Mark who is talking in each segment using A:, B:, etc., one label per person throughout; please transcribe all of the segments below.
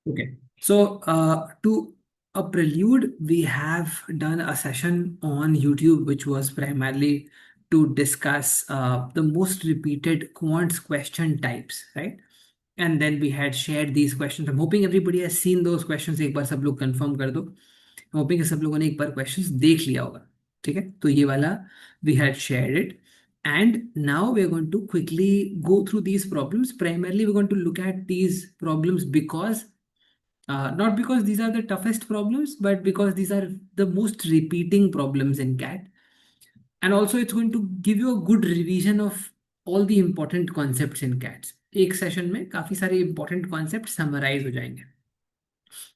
A: Okay. So, to a prelude, we have done a session on YouTube, which was primarily to discuss the most repeated quants question types, right? And then we had shared these questions. I'm hoping everybody has seen those questions. एक बार सब लोग confirm कर दो. I'm hoping कि सब लोगों ने एक बार questions देख लिया होगा. ठीक है? तो ये वाला we had shared it. And now we're going to quickly go through these problems. Primarily, we're going to look at these problems because not because these are the toughest problems, but because these are the most repeating problems in CAT. And also, it's going to give you a good revision of all the important concepts in CATs. एक session में काफी सारे important concepts summarize हो जाएंगे.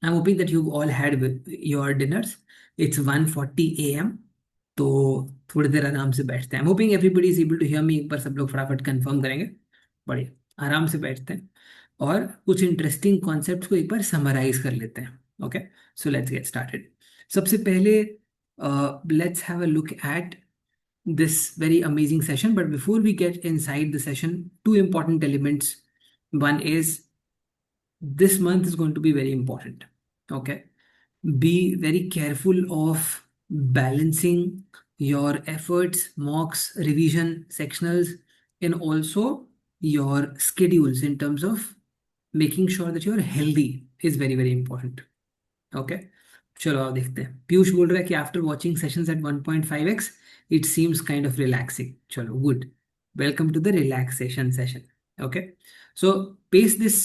A: I'm hoping that you've all had with your dinners. It's 1:40 a.m. तो थोड़ी देर आराम से बैठते हैं. I'm hoping everybody is able to hear me. एक बार सब लोग फटाफट कंफर्म करेंगे. बढ़िया, आराम से बैठते हैं और कुछ इंटरेस्टिंग कॉन्सेप्ट्स को एक बार समराइज कर लेते हैं. Okay, so let's get started. सबसे पहले let's have a look eight this very amazing session. But before we get inside the session, two important elements. One is this month is going to be very important. Okay, be very careful of balancing your efforts, mocks, revision, sectionals, and also your schedules in terms of making sure that you're healthy is very, very important. Okay, चलो आओ देखते हैं. पीयूष बोल रहा है कि after watching sessions at 1.5x it seems kind of relaxing. चलो good, welcome to the relaxation session. Okay, so pace this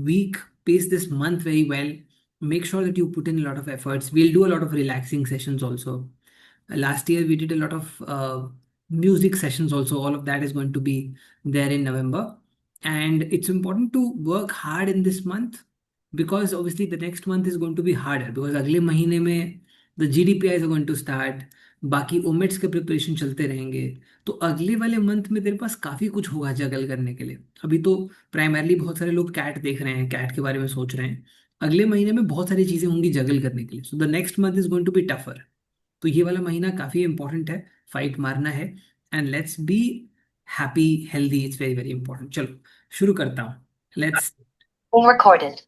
A: week, pace this month very well. Make sure that you put in a lot of efforts. We'll do a lot of relaxing sessions also. Last year we did a lot of music sessions also. All of that is going to be there in November. And it's important to work hard in this month because obviously the next month is going to be harder because अगले महीने में the GDPIs are going to start. बाकी ओमेट्स के preparation चलते रहेंगे. तो अगले वाले मंथ में तेरे पास काफी कुछ होगा जगल करने के लिए. अभी तो प्राइमरली बहुत सारे लोग कैट देख रहे हैं, कैट के बारे में सोच रहे हैं. अगले महीने में बहुत सारी चीजें होंगी जगल करने के लिए. So the next month is going to be tougher. तो ये वाला महीना काफी इंपॉर्टेंट है, फाइट मारना है. And let's be happy, healthy. It's very very important. चलो शुरू करता हूँ. लेट्स.
B: recorded.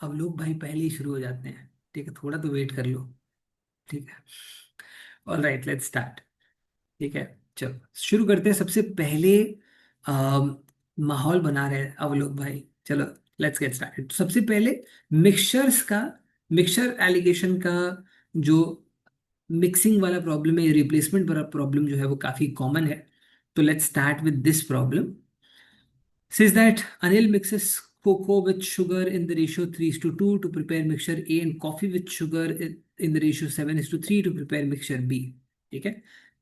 A: अब लोग भाई पहले ही शुरू हो जाते हैं. ठीक है, थोड़ा तो वेट कर लो. ठीक है, ऑल राइट, लेट्स स्टार्ट. ठीक है, चलो शुरू करते हैं. सबसे पहले माहौल बना रहे हैं अब लोग भाई. चलो लेट्स गेट स्टार्टेड. सबसे पहले मिक्सचर्स का, मिक्सचर एलिगेशन का जो मिक्सिंग वाला प्रॉब्लम है, रिप्लेसमेंट वाला प्रॉब्लम जो है वो काफी कॉमन है. तो let's start with this problem. Says that Anil mixes cocoa with sugar in the ratio 3:2 to prepare mixture A and coffee with sugar in the ratio 7:3 to prepare mixture B. ठीक है,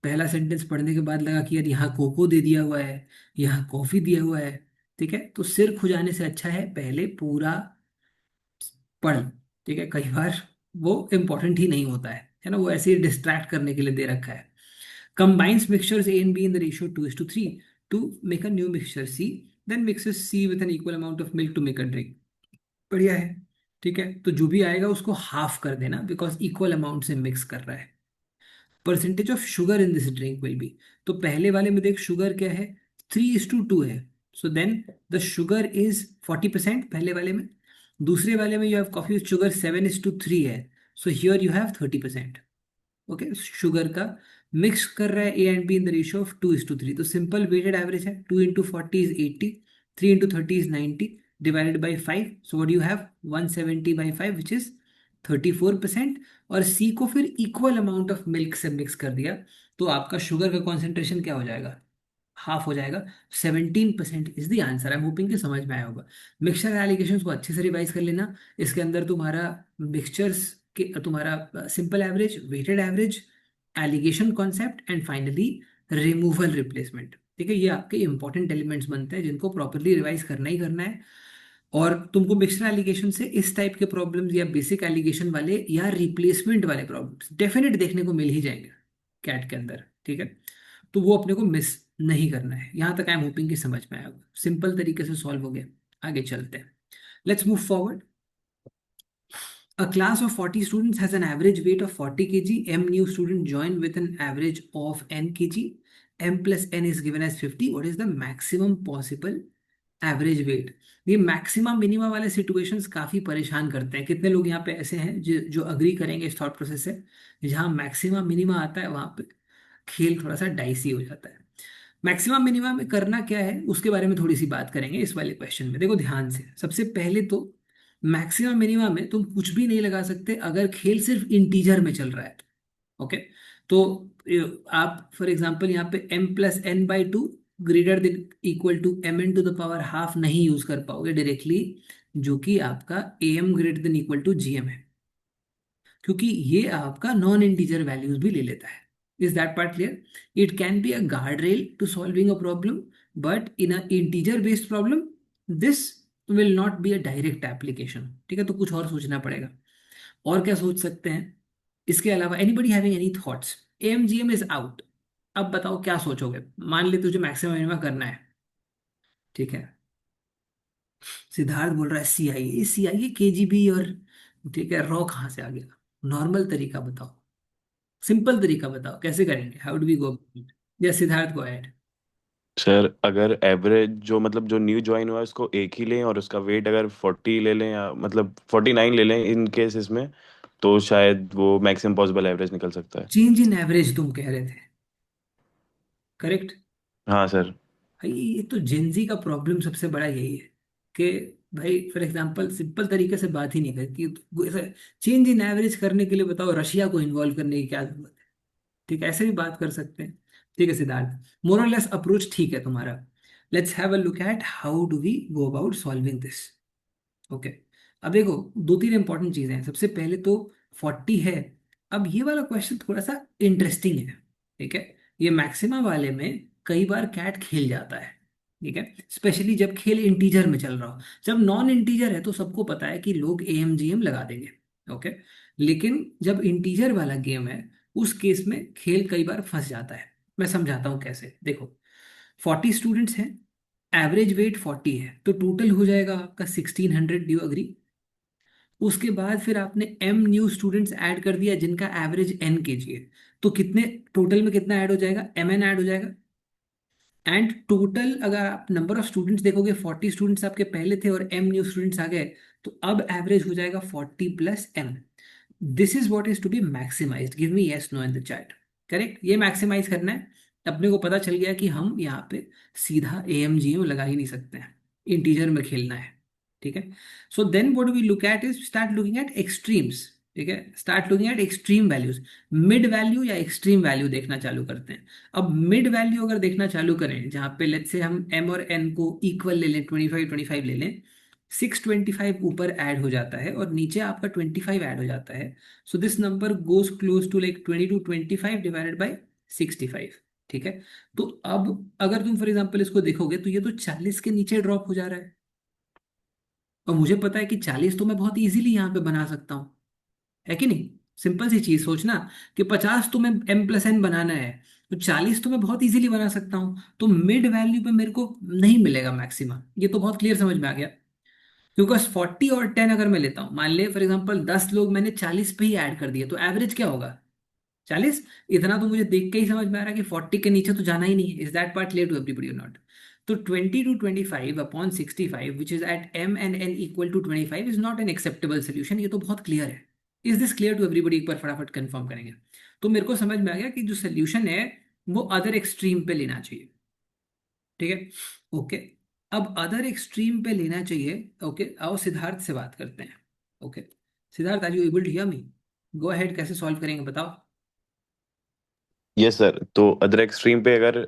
A: पहला sentence पढ़ने के बाद लगा कि यार यहाँ कोको दे दिया हुआ है, यहाँ कॉफी दिया हुआ है. ठीक है, तो सिर खुजाने से अच्छा है पहले पूरा पढ़ लो. ठीक है, कई बार वो इंपॉर्टेंट ही नहीं होता है ना, वो ऐसे ही डिस्ट्रैक्ट करने के लिए दे रखा है. Combines mixtures A and B in the ratio 2:3 to make a new mixture C. Then mixes C with an equal amount of milk to make a drink. बढ़िया है. ठीक है, तो जो भी आएगा उसको हाफ कर देना बिकॉज इक्वल अमाउंट से मिक्स कर रहा है. Percentage of sugar in this drink will be. तो पहले वाले में देख शुगर क्या है, 3:2 है. So then the sugar is 40% पहले वाले में. दूसरे वाले में you have coffee with sugar 7:3 है. So here you have 30%. Okay, sugar का मिक्स कर रहा है A and B in the ratio of 2:3. तो सिंपल वेटेड एवरेज है. 2 into 40 is 80, 3 into 30 is 90 divided by 5. So what you have 170/5 which is 34%. और सी को फिर इक्वल अमाउंट ऑफ मिल्क से मिक्स कर दिया तो आपका शुगर का कॉन्सेंट्रेशन क्या हो जाएगा, हाफ हो जाएगा. 17% is the answer. I am hoping कि समझ में आया होगा. मिक्सचर एलिगेशन को अच्छे से रिवाइज कर लेना. इसके अंदर तुम्हारा मिक्सचर्स के, तुम्हारा simple average, weighted average, alligation concept and finally removal replacement. ठीक है, ये आपके इंपॉर्टेंट एलिमेंट्स बनते हैं जिनको प्रॉपरली रिवाइज करना ही करना है. और तुमको मिक्सचर एलिगेशन से इस टाइप के प्रॉब्लम्स या बेसिक एलिगेशन वाले या रिप्लेसमेंट वाले प्रॉब्लम्स डेफिनेट देखने को मिल ही जाएंगे कैट के अंदर. ठीक है, तो वो अपने को मिस नहीं करना है. यहां तक आई एम होपिंग कि समझ में आएगा. सिंपल तरीके से सॉल्व हो गया. आगे चलते हैं. Let's move forward. A class of 40 students has an average weight of 40 kg. M new student join with an average of n kg. M plus n is given as 50. What is the maximum possible average weight. ये maximum minimum वाले situations काफी परेशान करते हैं। कितने लोग यहाँ पे ऐसे हैं जो जो अग्री करेंगे इस थॉट प्रोसेस से? जहाँ मैक्सिमम मिनिमम आता है वहां पे खेल थोड़ा सा डाइसी हो जाता है। मैक्सिमम मिनिमम में करना क्या है उसके बारे में थोड़ी सी बात करेंगे इस वाले क्वेश्चन में। देखो ध्यान से, सबसे पहले तो मैक्सिमम मिनिमम में तुम कुछ भी नहीं लगा सकते अगर खेल सिर्फ इंटीजर में चल रहा है। ओके, तो आप फॉर एग्जांपल यहाँ पे m+n/2 greater than equal to m⁻² नहीं यूज कर पाओगे डायरेक्टली, जो कि आपका am greater than equal to gm है, क्योंकि ये आपका नॉन इंटीजर वैल्यूज भी ले लेता है। Is that part clear? It can be a guard rail to solving a problem, but in a integer based problem this will not be a direct application. ठीक है, तो कुछ और सोचना पड़ेगा। और क्या सोच सकते हैं इसके अलावा? Anybody having any thoughts? MGM is out. अब बताओ क्या सोचोगे? मान ले तुझे मैक्सिमम मिनिमम करना है, ठीक है। सिद्धार्थ बोल रहा है सीआईए केजीबी और, ठीक है, रॉ कहाँ से आ गया? नॉर्मल तरीका बताओ, सिंपल तरीका बताओ कैसे करेंगे, हाउ डू वी गो? या सिद्धार्थ को ऐड।
B: सर अगर एवरेज जो मतलब जो न्यू ज्वाइन हुआ है उसको एक ही लें और उसका वेट अगर 40 ले लें या मतलब 49 ले लें इन केस इसमें, तो शायद वो मैक्सिमम पॉसिबल एवरेज निकल सकता है।
A: चेंज इन एवरेज तुम कह रहे थे, करेक्ट?
B: हाँ सर।
A: भाई ये तो जेंजी का प्रॉब्लम सबसे बड़ा यही है कि भाई फॉर एग्जांपल सिंपल तरीके से बात ही नहीं करती। चेंज इन एवरेज करने के लिए बताओ रशिया को इन्वॉल्व करने की क्या जरूरत है? ठीक है, ऐसे भी बात कर सकते हैं। ठीक है सिद्धार्थ, मोर और लेस अप्रोच ठीक है तुम्हारा। Let's have a look at how do we go about solving this. Okay, अब देखो दो तीन इंपॉर्टेंट चीजें हैं। सबसे पहले तो 40 है। अब ये वाला क्वेश्चन थोड़ा सा इंटरेस्टिंग है, ठीक है। ये मैक्सिमा वाले में कई बार कैट खेल जाता है, ठीक है, स्पेशली जब खेल इंटीजर में चल रहा हो। जब नॉन इंटीजर है तो सबको पता है कि लोग एएमजीएम लगा देंगे, ओके। लेकिन जब इंटीजर वाला गेम है उस केस में खेल कई बार फंस जाता है। मैं समझाता हूँ कैसे। देखो 40 स्टूडेंट्स हैं, एवरेज वेट 40 है, तो टोटल हो जाएगा आपका 1600। Do agree? उसके बाद फिर आपने एम न्यू स्टूडेंट्स ऐड कर दिया जिनका एवरेज एन के जी है, तो कितने टोटल में कितना ऐड हो जाएगा? एम एन ऐड हो जाएगा। एंड टोटल अगर आप नंबर ऑफ स्टूडेंट्स देखोगे, 40 स्टूडेंट्स आपके पहले थे और एम न्यू स्टूडेंट्स आ गए, तो अब एवरेज हो जाएगा 40+m। This is what is to be maximise. Give me yes no in the chat. Correct, ये मैक्सिमाइज करना है। अपने को पता चल गया कि हम यहाँ पे सीधा ए एम जी एम लगा ही नहीं सकते हैं, इंटीजर में खेलना है। ठीक है, so then what we look at is start looking at extremes. ठीक है, start looking at extreme values. Mid value या एक्सट्रीम वैल्यू देखना चालू करते हैं। अब मिड वैल्यू अगर देखना चालू करें, जहाँ पे लेट्स से हम एम और एन को इक्वल ले लें, 25 25 ले लें, 625 ऊपर ऐड हो जाता है और नीचे आपका 25 ऐड हो जाता है। So this number goes close to like 20 to 25 divided by 65। ठीक है, तो अब अगर तुम फॉर एग्जांपल इसको देखोगे तो ये तो 40 के नीचे ड्रॉप हो जा रहा है। और मुझे पता है कि 40 तो मैं बहुत इजीली यहाँ पे बना सकता हूँ, है कि नहीं? सिंपल सी चीज सोचना कि 50 तो मैं m+n बनाना है, तो 40 तो मैं बहुत इजीली बना सकता हूँ। तो मिड वैल्यू पे मेरे को नहीं मिलेगा मैक्सिमम, ये तो बहुत क्लियर समझ में आ गया। क्योंकि 40 और 10 अगर मैं लेता हूँ, मान ले फॉर एग्जांपल 10 लोग मैंने 40 पे ही ऐड कर दिए, तो एवरेज क्या होगा? 40। इतना तो मुझे देख के ही समझ में आ रहा है कि 40 के नीचे तो जाना ही नहीं है। Is that part clear to everybody और नॉट? तो 20 to 25 upon 65 which is at m and n equal to 25 is not an acceptable solution. ये तो बहुत क्लियर है। Is this clear to everybody? एक बार फटाफट कंफर्म करेंगे। तो मेरे को समझ में आ गया कि जो सोल्यूशन है वो अदर एक्सट्रीम पे लेना चाहिए। ठीक है, ओके। अब अदर एक्सट्रीम पे लेना चाहिए। ओके, आओ सिद्धार्थ से बात करते हैं। Okay Siddharth, are you able to hear me? Go ahead, कैसे सॉल्व करेंगे बताओ।
B: यस सर, तो अदर एक्सट्रीम पे अगर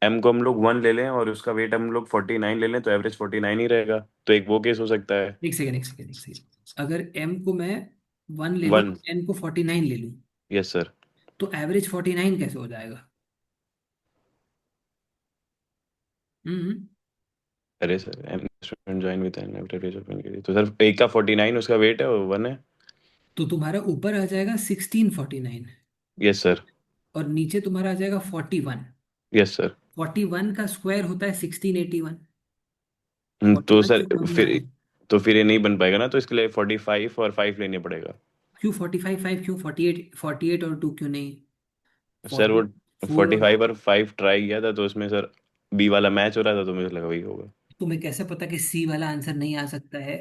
B: एम को हम लोग 1 ले लें और उसका वेट हम लोग 49 ले लें तो एवरेज 49 ही रहेगा, तो एक वो केस हो सकता है।
A: एक सेकेंड एक सेकेंड एक सेकेंड, अगर m को मैं 1 ले लूँ,
B: 1।
A: n को 49 ले लूँ,
B: यस सर।
A: तो एवरेज 49 कैसे हो जाएगा? हम्म।
B: अरे sir M student join with an average of 1 तो सर एक का 49 उसका वेट है और 1 है।
A: तो तुम्हारा ऊपर आ जाएगा 1649
B: यस सर।
A: और नीचे तुम्हारा आ जाएगा 41।
B: Yes sir.
A: 41 का स्क्वायर होता है 1681।
B: तो
A: 41
B: सर
A: से कम ही
B: फिर
A: आया।
B: ये नहीं बन पाएगा ना, तो इसके लिए 45 और 5 लेने पड़ेगा।
A: क्यों 45 5 क्यों? 48 48 और 2 क्यों नहीं?
B: सर वो
A: 44 और
B: 45 और 5 ट्राई किया था तो उसमें सर बी वाला मैच हो रहा था तो मुझे लगा वही होगा।
A: तुम्हें कैसे पता कि सी वाला आंसर नहीं आ सकता है?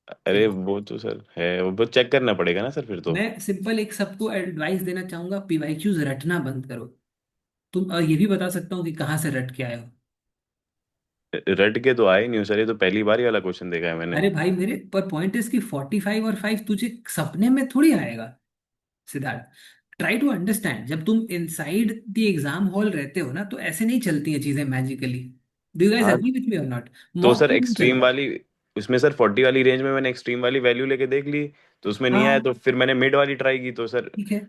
B: अरे वो तो सर है, वो चेक करना पड़ेगा ना सर फिर तो।
A: मैं सिंपल एक सबको एडवाइस देना चाहूंगा, पीवाईक्यूज रटना बंद करो। तुम ये भी बता सकता हूँ कि कहाँ से रट के आए हो।
B: रट के तो आए नहीं हूँ सर, ये तो पहली बार ही वाला क्वेश्चन देखा है मैंने।
A: अरे भाई मेरे पर पॉइंट इज कि 45 और 5 तुझे सपने में थोड़ी आएगा सिद्धार्थ। ट्राई टू अंडरस्टैंड, जब तुम इनसाइड द एग्जाम हॉल रहते हो ना, तो ऐसे नहीं चलती हैं चीजें मैजिकली। डू यू गाइस
B: हाँ,
A: एग्री विथ मी और नॉट?
B: तो
A: मॉक
B: सर
A: में नहीं
B: एक्सट्रीम
A: चलता।
B: वाली, उसमें सर 40 वाली रेंज में मैंने एक्सट्रीम वाली वैल्यू लेके देख ली, तो उसमें नहीं आया,
A: हाँ
B: तो फिर मैंने मिड वाली ट्राई की तो सर
A: ठीक है,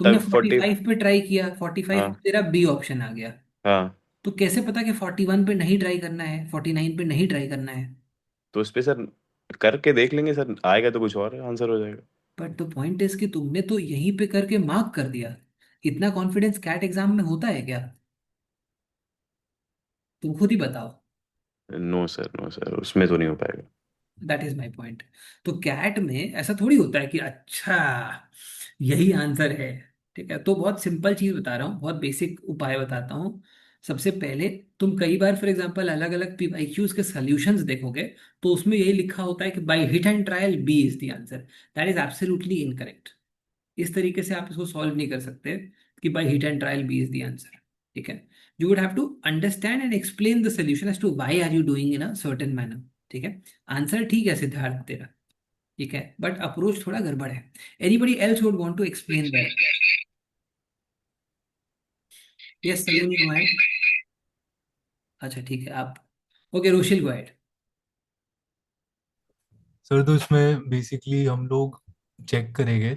A: तुमने
B: तब 40।
A: 45 पे ट्राई किया, 45
B: हाँ।
A: पे तेरा बी ऑप्शन आ गया।
B: हाँ,
A: तो कैसे पता कि 41 पे नहीं ट्राई करना है, 49 पे नहीं ट्राई करना है?
B: तो उस पे सर करके देख लेंगे सर, आएगा तो कुछ और आंसर हो जाएगा।
A: बट द पॉइंट इज कि तुमने तो यहीं पे करके मार्क कर दिया। इतना कॉन्फिडेंस कैट एग्जाम में होता है क्या? तुम खुद ही बताओ।
B: नो सर, नो सर, उसमें तो नहीं हो पाएगा।
A: That is my point. तो कैट में ऐसा थोड़ी होता है कि अच्छा यही आंसर है। ठीक है, तो बहुत सिंपल चीज बता रहा हूँ, बहुत बेसिक उपाय बताता हूँ। सबसे पहले, तुम कई बार फॉर एग्जांपल अलग अलग पीवाईक्यूज के सॉल्यूशंस देखोगे, तो उसमें यही लिखा होता है कि by hit and trial B is the answer. That is absolutely incorrect. इस तरीके से आप इसको सॉल्व नहीं कर सकते कि by hit and trial B is the answer. ठीक है, you would have to understand and explain the solution as to why are you doing in a certain manner. ठीक है, आंसर ठीक है सिद्धार्थ तेरा, ठीक है, बट अप्रोच थोड़ा गड़बड़ है। Anybody else would want to explain that? Yes Saloni go ahead. अच्छा ठीक है, आप okay, Roshil go ahead.
C: Sir तो इसमें बेसिकली हम लोग चेक करेंगे,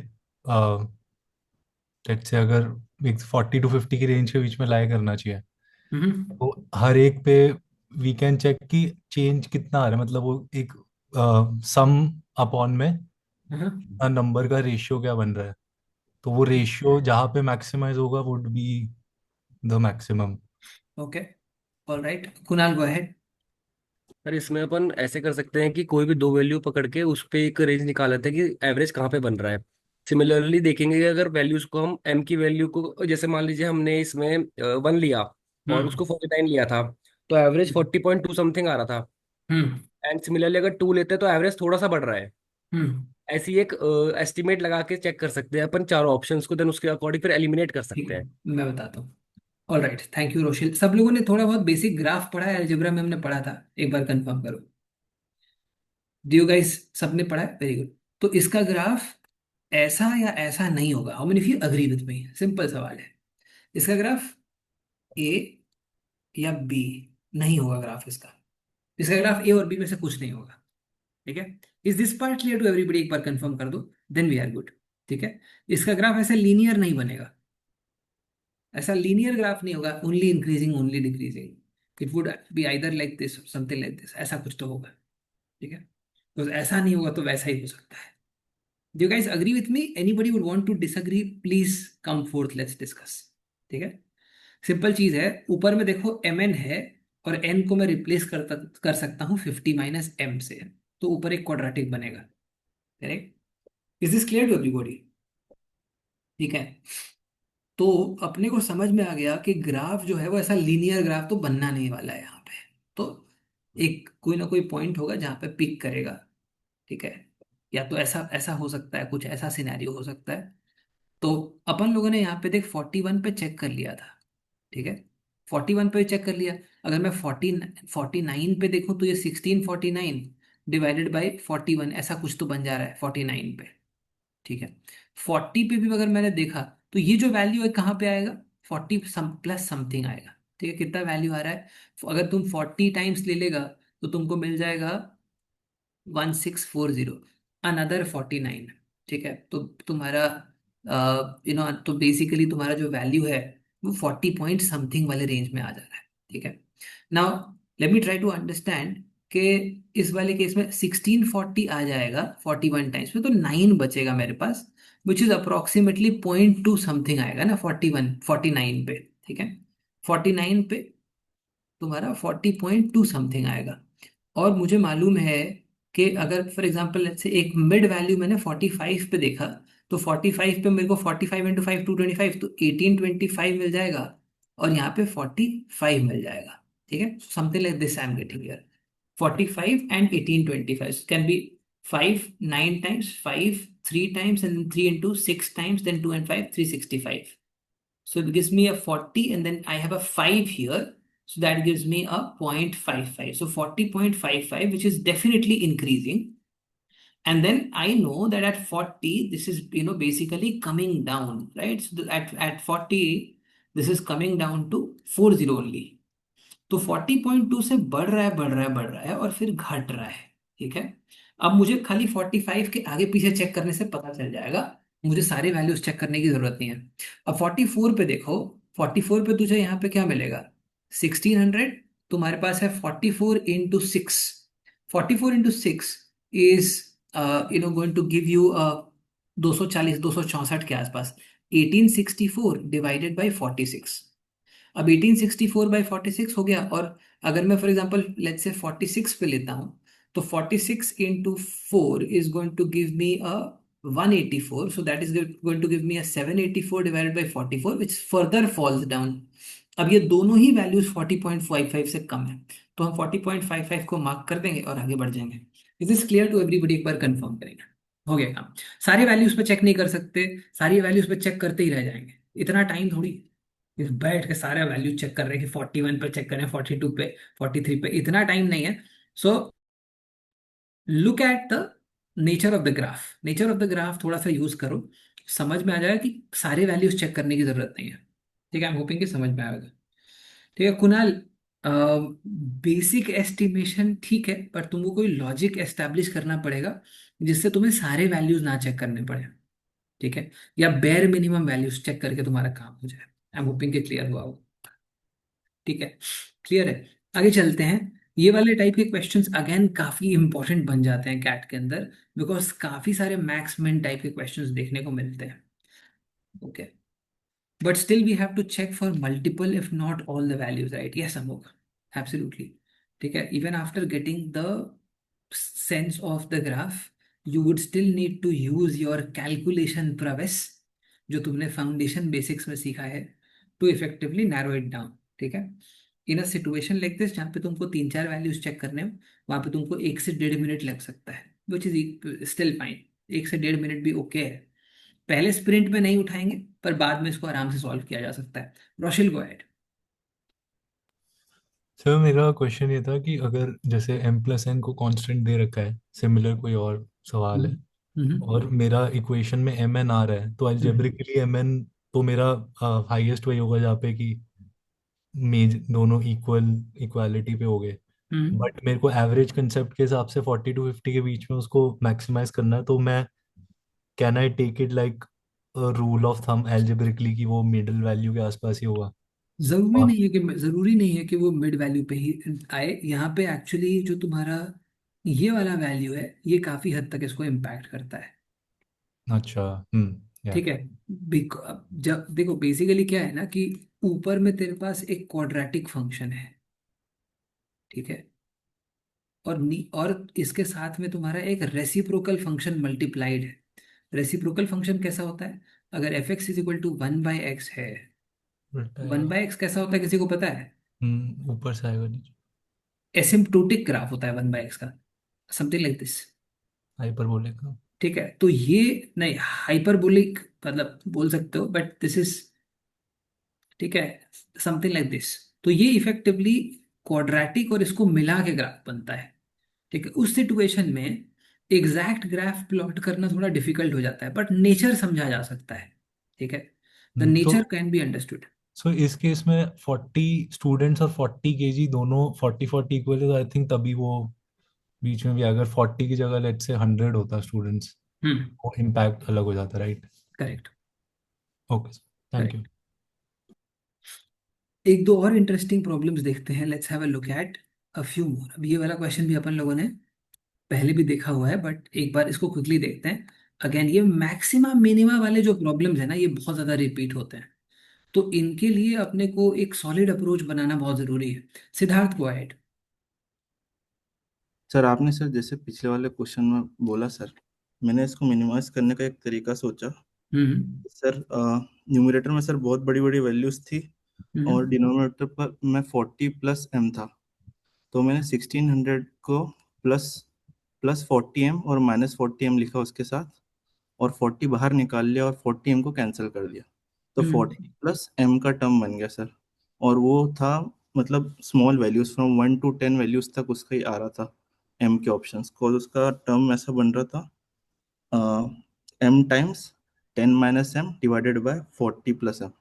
C: लेट्स से अगर एक 40 to 50 की रेंज के बीच में लाई करना चाहिए,
A: हम्म।
C: तो हर एक पे वी कैन चेक कि चेंज कितना आ रहा है, मतलब वो एक सम अपॉन में नंबर का रेशियो क्या बन रहा है, तो वो रेशियो जहाँ पे मैक्सिमाइज होगा would be the maximum.
A: Okay, alright, Kunal go ahead.
D: Sir इसमें अपन ऐसे कर सकते हैं कि कोई भी दो वैल्यू पकड़ के उस पे एक रेंज निकाल लेते हैं कि एवरेज कहाँ पे बन रहा है। सिमिलरली देखेंगे कि अगर वैल्यूज को हम एम की वैल्यू को, जैसे मान लीजिए हमने इसमें 1 लिया और
A: हम्म
D: उसको 49 लिया था, तो एवरेज 40.2 समथिंग आ रहा था।
A: हम्म
D: एंड सिमिलरली अगर 2 लेते हैं तो एवरेज थोड़ा सा बढ़ रहा है।
A: हम्म।
D: ऐसी एक एस्टिमेट लगा के चेक कर सकते हैं अपन चारों ऑप्शंस को, देन उसके अकॉर्डिंग फिर एलिमिनेट कर
A: ठीक
D: सकते
A: है,
D: हैं।
A: मैं बताता हूँ। Alright, thank you Roshil. सब लोगों ने थोड़ा बहुत बेसिक ग्राफ पढ़ा है, अलजेब्रा में हमने पढ़ा था, एक बार कंफर्म करो। डू यू गाइस सबने पढ़ा है? Very good. तो इसका ग्राफ ऐसा या ऐसा नहीं होगा। How many of you agree with me? Simple सवाल है। इसका ग्राफ ए या बी नहीं होगा ग्राफ इसका। इसका ग्राफ ए और बी में से कुछ नहीं होगा। ठीक है, is this part clear to everybody? एक बार कंफर्म कर दो, देन वी आर गुड। ठीक है, इसका ग्राफ ऐसे लीनियर नहीं बनेगा। ऐसा लीनियर ग्राफ नहीं होगा, only increasing only decreasing. It would be either like this something like this, ऐसा कुछ तो होगा। ठीक है, तो ऐसा नहीं होगा तो वैसा ही हो सकता है। Do you guys agree with me? Anybody would want to disagree? Please come forth, let's discuss. ठीक है, सिंपल चीज है। ऊपर में देखो एम एन है, और एन को मैं रिप्लेस कर सकता हूँ 50 - m से, तो ऊपर एक क्वाड्रेटिक बनेगा। Correct? Is this clear to everybody? ठीक है, तो अपने को समझ में आ गया कि ग्राफ जो है वो ऐसा लीनियर ग्राफ तो बनना नहीं वाला है यहाँ पे। तो एक कोई ना कोई पॉइंट होगा जहाँ पे पिक करेगा। ठीक है, या तो ऐसा ऐसा हो सकता है, कुछ ऐसा सिनेरियो हो सकता है। तो अपन लोगों ने यहाँ पे देख 41 पे चेक कर लिया था। ठीक है, 41 पे चेक कर लिया। अगर मैं 49 पे देखूँ तो ये 1649 ÷ 41 ऐसा कुछ तो बन जा रहा है 49 पे। ठीक है, 40 पे भी अगर मैंने देखा, तो ये जो वैल्यू है कहाँ पे आएगा? 40 प्लस समथिंग आएगा। ठीक है, कितना वैल्यू आ रहा है? अगर तुम 40 टाइम्स ले लेगा, तो तुमको मिल जाएगा 1640, अनदर 49। ठीक है, तो तुम्हारा तो बेसिकली तुम्हारा जो वैल्यू है वो 40 पॉइंट समथिंग वाले रेंज में आ जा रहा है। ठीक है, now let me try to understand कि इस वाले केस में 1640 आ जाएगा 41 टाइम्स में, तो 9 बचेगा मेरे पास, विच इज अप्रोक्सीमेटली 0.2 समथिंग आएगा ना 49 पे। ठीक है, 49 पे तुम्हारा 40.2 समथिंग आएगा। और मुझे मालूम है कि अगर फॉर एग्जांपल से एक मिड वैल्यू मैंने 45 पे देखा, तो 45 पे मेरे को 45 × 5 225, तो 1825 मिल जाएगा, और यहाँ पे 45 मिल जाएगा। ठीक है, something like this I am getting here. 45 and 1825. So it can be 5 9 times, 5 3 times, and then 3 into 6 times, then 2 and 5 365. So it gives me a 40, and then I have a 5 here. So that gives me a 0.55. So 40.55, which is definitely increasing. And then I know that at 40, this is, basically coming down, right? So at 40, this is coming down to 40 only. तो 40.2 से बढ़ रहा है, बढ़ रहा है, बढ़ रहा है, और फिर घट रहा है। ठीक है। अब मुझे खाली 45 के आगे पीछे चेक करने से पता चल जाएगा, मुझे सारे वैल्यूज चेक करने की जरूरत नहीं है। अब 44 पे देखो, 44 पे तुझे यहाँ पे क्या मिलेगा? 1600। तुम्हारे पास है 44 into 6। 44 into 6 is going to give you 240, 264 के आसपास। 1864 डिवाइडेड बाई 46। अब 1864/46 हो गया। और अगर मैं फॉर एग्जांपल लेट्स से 46 पे लेता हूं, तो 46 into 4 is going to give me a 184। So that is going to give me a 784 divided by 44, which further falls down. अब ये दोनों ही वैल्यूज 40.55 से कम है, तो हम 40.55 को मार्क कर देंगे और आगे बढ़ जाएंगे। Is this clear to everybody? एक बार कंफर्म करेंगे। हो गया काम। सारे वैल्यूज पे चेक नहीं कर सकते, सारी वैल्यूज पे चेक करते ही रह जाएंगे, इतना टाइम थोड़ी इस बैठ के सारा वैल्यू चेक कर रहे हैं कि 41 पे चेक करें, 42 पे, 43 पे, इतना टाइम नहीं है। So look at the nature of the graph. Nature of the graph थोड़ा सा यूज करो, समझ में आ जाएगा कि सारे वैल्यूज चेक करने की जरूरत नहीं है। ठीक है, आई एम होपिंग कि समझ में आएगा। ठीक है कुणाल, बेसिक एस्टिमेशन ठीक है, पर तुमको कोई लॉजिक एस्टेब्लिश करना पड़ेगा जिससे तुम्हें सारे वैल्यूज ना चेक करने पड़े। ठीक है, या बेयर मिनिमम वैल्यूज चेक करके तुम्हारा काम हो जाए। आई एम होपिंग कि क्लियर हुआ हो। ठीक है, क्लियर है। आगे चलते हैं। ये वाले टाइप के क्वेश्चंस अगेन काफी इंपॉर्टेंट बन जाते हैं कैट के अंदर, बिकॉज काफी सारे मैक्स मिन टाइप के क्वेश्चंस देखने को मिलते हैं। Okay, but still we have to check for multiple if not all the values, right? Yes Amok, absolutely. ठीक है, even after getting the sense of the graph, you would still need to use your calculation prowess, जो तुमने foundation basics में सीखा है, to effectively narrow it down. ठीक है, in a situation like this जहाँ पे तुमको 3 4 वैल्यूज चेक करने हो, वहां पे तुमको 1 से 1.5 मिनट लग सकता है, विच इज स्टिल फाइन। 1 से 1.5 मिनट भी ओके है। पहले स्प्रिंट में नहीं उठाएंगे, पर बाद में इसको आराम से सॉल्व किया जा सकता है। रोशिल गो अहेड।
C: सर मेरा क्वेश्चन ये था कि अगर जैसे m+n को कांस्टेंट दे रखा है, सिमिलर कोई और सवाल है,
A: हम्म
C: और मेरा इक्वेशन में mn आ रहा है, तो
A: हम्म
C: अलजेब्रिकली mn तो मेरा हाईएस्ट वही होगा जहाँ पे कि मेज दोनों इक्वालिटी पे हो गए।
A: हम्म।
C: बट मेरे को एवरेज कंसेप्ट के हिसाब से 40 to 50 के बीच में उसको मैक्सिमाइज करना है, तो मैं can I take it like rule of thumb algebraically कि वो मिडिल वैल्यू के आसपास ही होगा? और
A: जरूरी नहीं है कि वो मिड वैल्यू पे ही आए। यहाँ पे एक्चुअली जो तुम्हारा ये वाला वैल्यू है, ये काफी हद तक इसको इम्पैक्ट करता है।
C: अच्छा। या।
A: ठीक है, जब देखो बेसिकली क्या है ना कि ऊपर में तेरे पास एक क्वाड्रेटिक फंक्शन है। ठीक है, और इसके साथ में तुम्हारा एक रेसिप्रोकल फंक्शन मल्टीप्लाइड है। रेसिप्रोकल फंक्शन कैसा होता है? अगर F X is equal to 1/x है,
C: उल्टा
A: वन
C: आएगा।
A: बाई एक्स कैसा होता है, किसी को पता है?
C: ऊपर से आएगा नीचे।
A: एसिम्प्टोटिक ग्राफ होता है 1/x का, समथिंग लाइक दिस।
C: हाइपरबोलिक का।
A: ठीक है, तो ये नहीं हाइपरबोलिक मतलब बोल सकते हो, बट दिस इज, ठीक है, समथिंग लाइक दिस। तो ये इफेक्टिवली क्वाड्रेटिक और इसको मिला के ग्राफ बनता है। ठीक है, उस सिचुएशन में एग्जैक्ट ग्राफ प्लॉट करना थोड़ा डिफिकल्ट हो जाता है, बट नेचर समझा जा सकता है। ठीक है, द
C: तो
A: नेचर कैन बी अंडरस्टूड।
C: सो इस केस में 40 स्टूडेंट्स और 40 kg दोनों 40 40 इक्वल है, तो आई थिंक तभी वो बीच में भी अगर 40 की जगह लेट से 100 होता स्टूडेंट्स,
A: हम्म,
C: वो इम्पैक्ट अलग हो जाता, right?
A: Correct.
C: Okay, thank you.
A: Correct. एक दो और इंटरेस्टिंग प्रॉब्लम्स देखते हैं, let's have a look at a few more. अब ये वाला क्वेश्चन भी अपन लोगों ने पहले भी देखा हुआ है, बट एक बार इसको क्विकली देखते हैं। अगेन ये मैक्सिमा मिनिमा वाले जो प्रॉब्लम्स है ना, ये बहुत ज्यादा रिपीट होते हैं, तो इनके लिए अपने को एक सॉलिड अप्रोच बनाना बहुत जरूरी है। Siddharth, go ahead.
E: सर आपने सर जैसे पिछले वाले क्वेश्चन में बोला सर, मैंने इसको मिनिमाइज करने का एक तरीका सोचा।
A: हम्म
E: सर न्यूमरेटर में सर बहुत बड़ी बड़ी वैल्यूज थी, और
A: हम्म
E: डिनोमिनेटर पर में 40 प्लस m था। तो मैंने 1600 को प्लस प्लस 40 m और माइनस 40 m लिखा उसके साथ, और 40 बाहर निकाल लिया और 40 m को कैंसिल कर दिया, तो 40 प्लस m का टर्म बन गया सर। और वो था मतलब small values from 1 to 10 values तक उसका ही आ रहा था m के ऑप्शंस को। उसका टर्म ऐसा बन रहा था m times 10 - m divided by 40 plus m।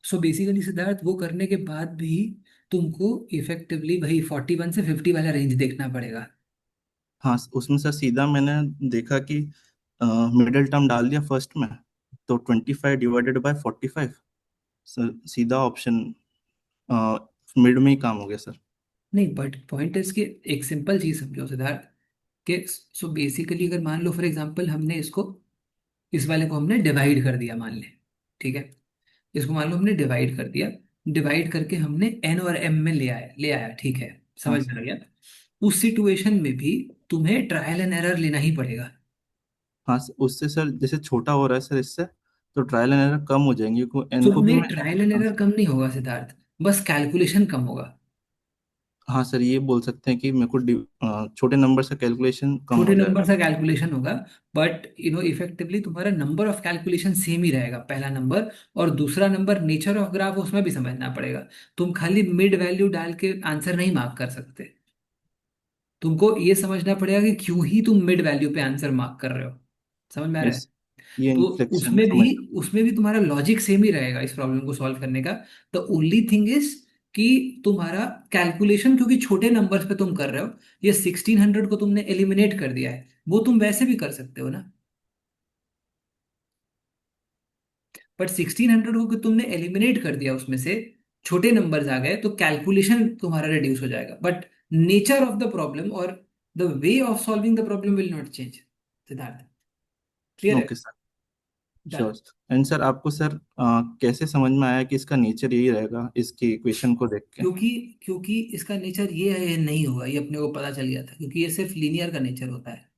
A: So basically Siddharth, वो करने के बाद भी तुमको इफेक्टिवली वही 41 से 50 वाला रेंज देखना पड़ेगा।
E: हाँ, उसमें सर सीधा मैंने देखा कि मिडिल टर्म डाल दिया फर्स्ट में, तो 25 डिवाइडेड बाय 45, सर सीधा ऑप्शन मिड में ही काम हो गया सर।
A: नहीं, बट पॉइंट इज कि एक सिंपल चीज समझो सिद्धार्थ, कि सो बेसिकली अगर मान लो फॉर एग्जांपल हमने इसको, इस वाले को हमने डिवाइड कर दिया मान ले, ठीक है, इसको मान लो हमने डिवाइड कर दिया, डिवाइड करके हमने एन और एम में ले आया, ठीक है,
E: हाँ
A: समझ में आ
E: सर।
A: गया। उस सिचुएशन में भी तुम्हें ट्रायल एंड एरर लेना ही पड़ेगा।
E: हाँ उससे सर जैसे छोटा हो रहा है सर इससे, तो ट्रायल एंड एरर कम हो जाएंगे, क्योंकि एन को भी
A: तुम्हें
E: मैं।
A: ट्रायल एंड
E: हाँ
A: एरर कम नहीं होगा सिद्धार्थ, बस कैलकुलेशन कम होगा।
E: हाँ सर, ये बोल सकते हैं कि मेरे को छोटे नंबर से कैलकुलेशन कम
A: छोटे
E: हो जाएगा।
A: नंबर से कैलकुलेशन होगा, बट इफेक्टिवली तुम्हारा नंबर ऑफ कैलकुलेशन सेम ही रहेगा, पहला नंबर। और दूसरा नंबर नेचर ऑफ ग्राफ उसमें भी समझना पड़ेगा। तुम खाली मिड वैल्यू डाल के आंसर नहीं मार्क कर सकते, तुमको ये समझना पड़ेगा कि क्यों ही तुम मिड वैल्यू पे आंसर मार्क कर रहे हो। समझ में आ रहा है?
E: यस, ये
A: तो
E: इन्फ्लेक्शन
A: उसमें भी
E: समझ।
A: उसमें भी तुम्हारा लॉजिक सेम ही रहेगा इस प्रॉब्लम को सॉल्व करने का। द ओनली थिंग इज कि तुम्हारा कैलकुलेशन, क्योंकि छोटे नंबर्स पे तुम कर रहे हो, ये 1600 को तुमने एलिमिनेट कर दिया है, वो तुम वैसे भी कर सकते हो ना, बट 1600 को तुमने एलिमिनेट कर दिया, उसमें से छोटे नंबर्स आ गए, तो कैलकुलेशन तुम्हारा रिड्यूस हो जाएगा, but nature of the problem और the way of solving the problem will not change. Siddharth, clear है?
E: Okay sir,
A: done.
E: Sure. And sir आपको सर कैसे समझ में आया कि इसका नेचर यही रहेगा इसकी इक्वेशन को देख के?
A: क्योंकि क्योंकि इसका नेचर ये है, ये नहीं होगा, ये अपने को पता चल गया था, क्योंकि ये सिर्फ लीनियर का नेचर होता है।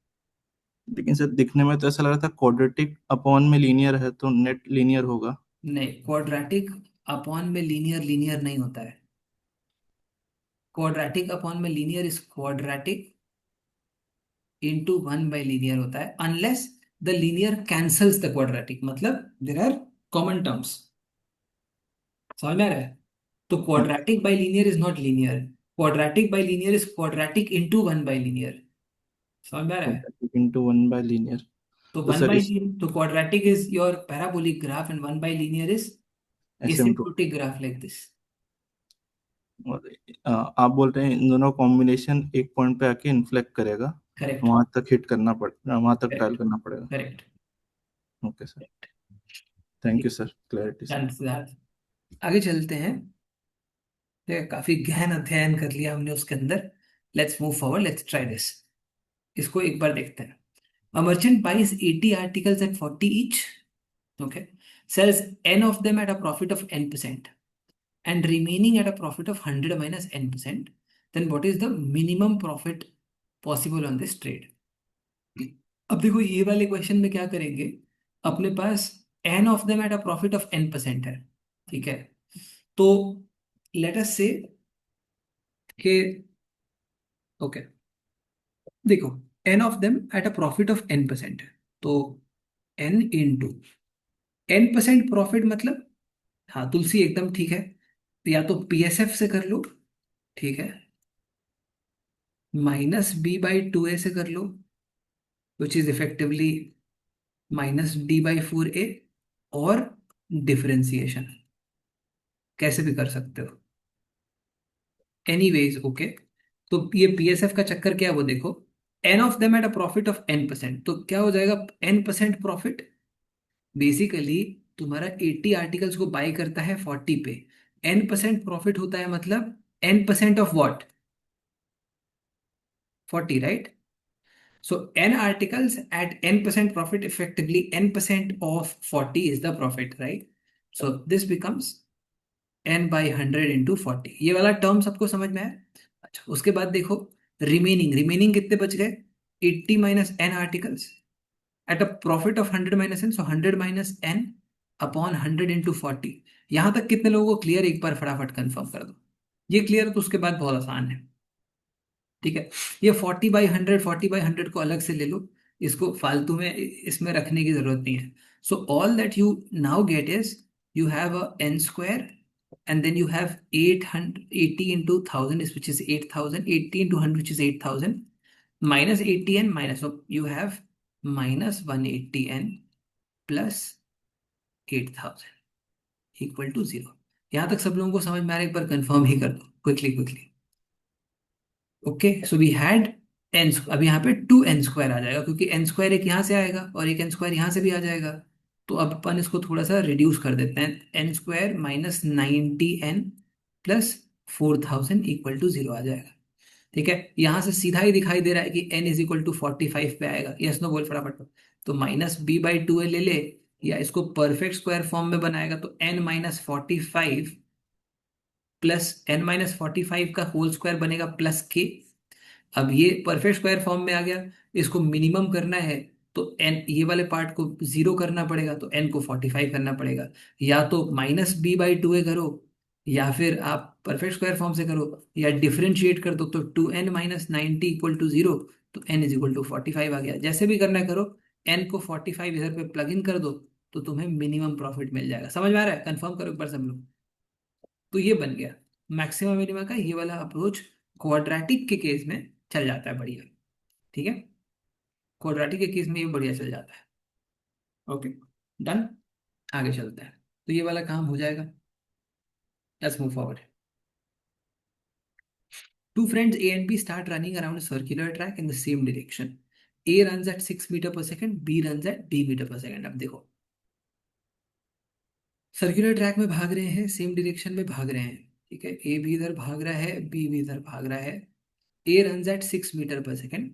E: लेकिन सर दिखने में तो ऐसा लग रहा था क्वाड्रेटिक अपॉन में लीनियर है, तो नेट लीनियर होगा।
A: नहीं, क्वाड्रेटिक अपॉन में लीनियर लीनियर नहीं होता है। क्वाड्रेटिक अपॉन में लीनियर इज क्वाड्रेटिक इंटू 1/लीनियर होता है, unless the linear cancels the quadratic, मतलब देर आर कॉमन टर्म्स। समझ में आ रहा है? तो quadratic by linear is not linear, quadratic by linear is quadratic into 1/लीनियर। समझ में आ रहा है?
E: क्वाड्रेटिक इंटू 1/लीनियर।
A: तो
E: तो
A: वन
E: सर
A: बाई
E: इस
A: तो quadratic is your parabolic graph and 1/लीनियर is
E: asymptote,
A: asymptotic graph like this.
E: और आप बोल रहे हैं इन दोनों कॉम्बिनेशन एक पॉइंट पे आके इन्फ्लेक्ट करेगा,
A: Correct.
E: वहां तक हिट करना पड़ वहां तक
A: Correct.
E: ट्रायल करना पड़ेगा।
A: Correct.
E: Okay sir, thank you sir, clarity sir.
A: Done, Siddharth. आगे चलते हैं। ठीक है, काफी गहन अध्ययन कर लिया हमने उसके अंदर। Let's move forward, let's try this. इसको एक बार देखते हैं। A merchant buys 80 articles at 40 each. Okay. Sells n of them at a profit of n% and remaining at a profit of 100 minus n%. Then what is the minimum profit possible on this trade? अब देखो, ये वाले question में क्या करेंगे, अपने पास n of them at a profit of n% है, ठीक है। तो लेट अस से कि ओके, देखो, N of them at a profit of n% है, तो n इंटू n% प्रॉफिट मतलब, हाँ तुलसी एकदम ठीक है, या तो पीएसएफ से कर लो, ठीक है, -b/2a से कर लो, विच इज इफेक्टिवली -d/4a, और डिफरेंशिएशन कैसे भी कर सकते हो, एनीवेज ओके। तो ये पीएसएफ का चक्कर क्या है वो देखो, N of them at a profit of n%, तो क्या हो जाएगा, n% प्रॉफिट। बेसिकली तुम्हारा 80 आर्टिकल्स को बाय करता है 40 पे, n% प्रॉफिट होता है, मतलब n% of what, 40, right? So n articles at n% profit, effectively n% of 40 is the profit, right? So this becomes n/100 into 40। ये वाला टर्म सबको समझ में आया? अच्छा, उसके बाद देखो, रिमेनिंग कितने बच गए, 80 minus n articles eight a profit of 100 minus n, so 100 minus n upon 100 into 40। यहां तक कितने लोगों को क्लियर, एक बार फटाफट कंफर्म कर दो। ये क्लियर है तो उसके बाद बहुत आसान है। ठीक है, ये 40/100, 40/100 को अलग से ले लो, इसको फालतू में इसमें रखने की जरूरत नहीं है. So all that you now get is, you have a n square, and then you have 880 into 1000 is which is 8000, 80 into 100 which is 8000, minus 80n minus, so you have minus 180n plus 8000 equal to 0. यहां तक सब लोगों को समझ में आ रहा है? एक बार कंफर्म ही कर दो quickly quickly. Okay, so we had N, अब यहाँ पे 2n² आ जाएगा, क्योंकि n² एक यहाँ से आएगा और एक n² यहाँ से भी आ जाएगा. तो अब अपन इसको थोड़ा सा रिड्यूस कर देते हैं. n² minus 90n plus 4000 equal to 0 आ जाएगा. ठीक है, यहाँ से सीधा ही दिखाई दे रहा है कि n इज इक्वल टू 45 पे आएगा. यस नो बोल फटाफट. तो माइनस b/2 ले ले, या इसको परफेक्ट स्क्वायर फॉर्म में बनाएगा तो n-45 प्लस n-45 का होल स्क्वायर बनेगा प्लस k. अब ये परफेक्ट स्क्वायर फॉर्म में आ गया, इसको मिनिमम करना है तो n, ये वाले पार्ट को 0 करना पड़ेगा, तो n को 45 करना पड़ेगा. या तो माइनस b/2 करो, या फिर आप परफेक्ट स्क्वायर फॉर्म से करो, या डिफरेंशिएट कर दो, तो 2n-90 इक्वल टू 0, तो n इज इक्वल टू 45 आ गया. जैसे भी करना है करो, n को 45 इधर पे प्लग इन कर दो, तो तुम्हें मिनिमम प्रॉफिट मिल जाएगा. समझ में आ रहा है? कंफर्म करो एक बार सब लोग. तो ये बन गया मैक्सिमम मिनिमा का ये वाला अप्रोच. क्वाड्रेटिक के केस में चल जाता है बढ़िया. ठीक है, क्वाड्रेटिक के केस में ये बढ़िया चल जाता है. Okay, done. आगे चलते हैं, तो ये वाला काम हो जाएगा. Let's move forward. Two friends A and B start running around a circular track in the same direction. A runs at 6 meter per second, B runs at b meter per second. अब देखो, circular track में भाग रहे हैं, same direction में भाग रहे हैं. ठीक है, ए भी इधर भाग रहा है, बी भी इधर भाग रहा है. ए runs at 6 meter per second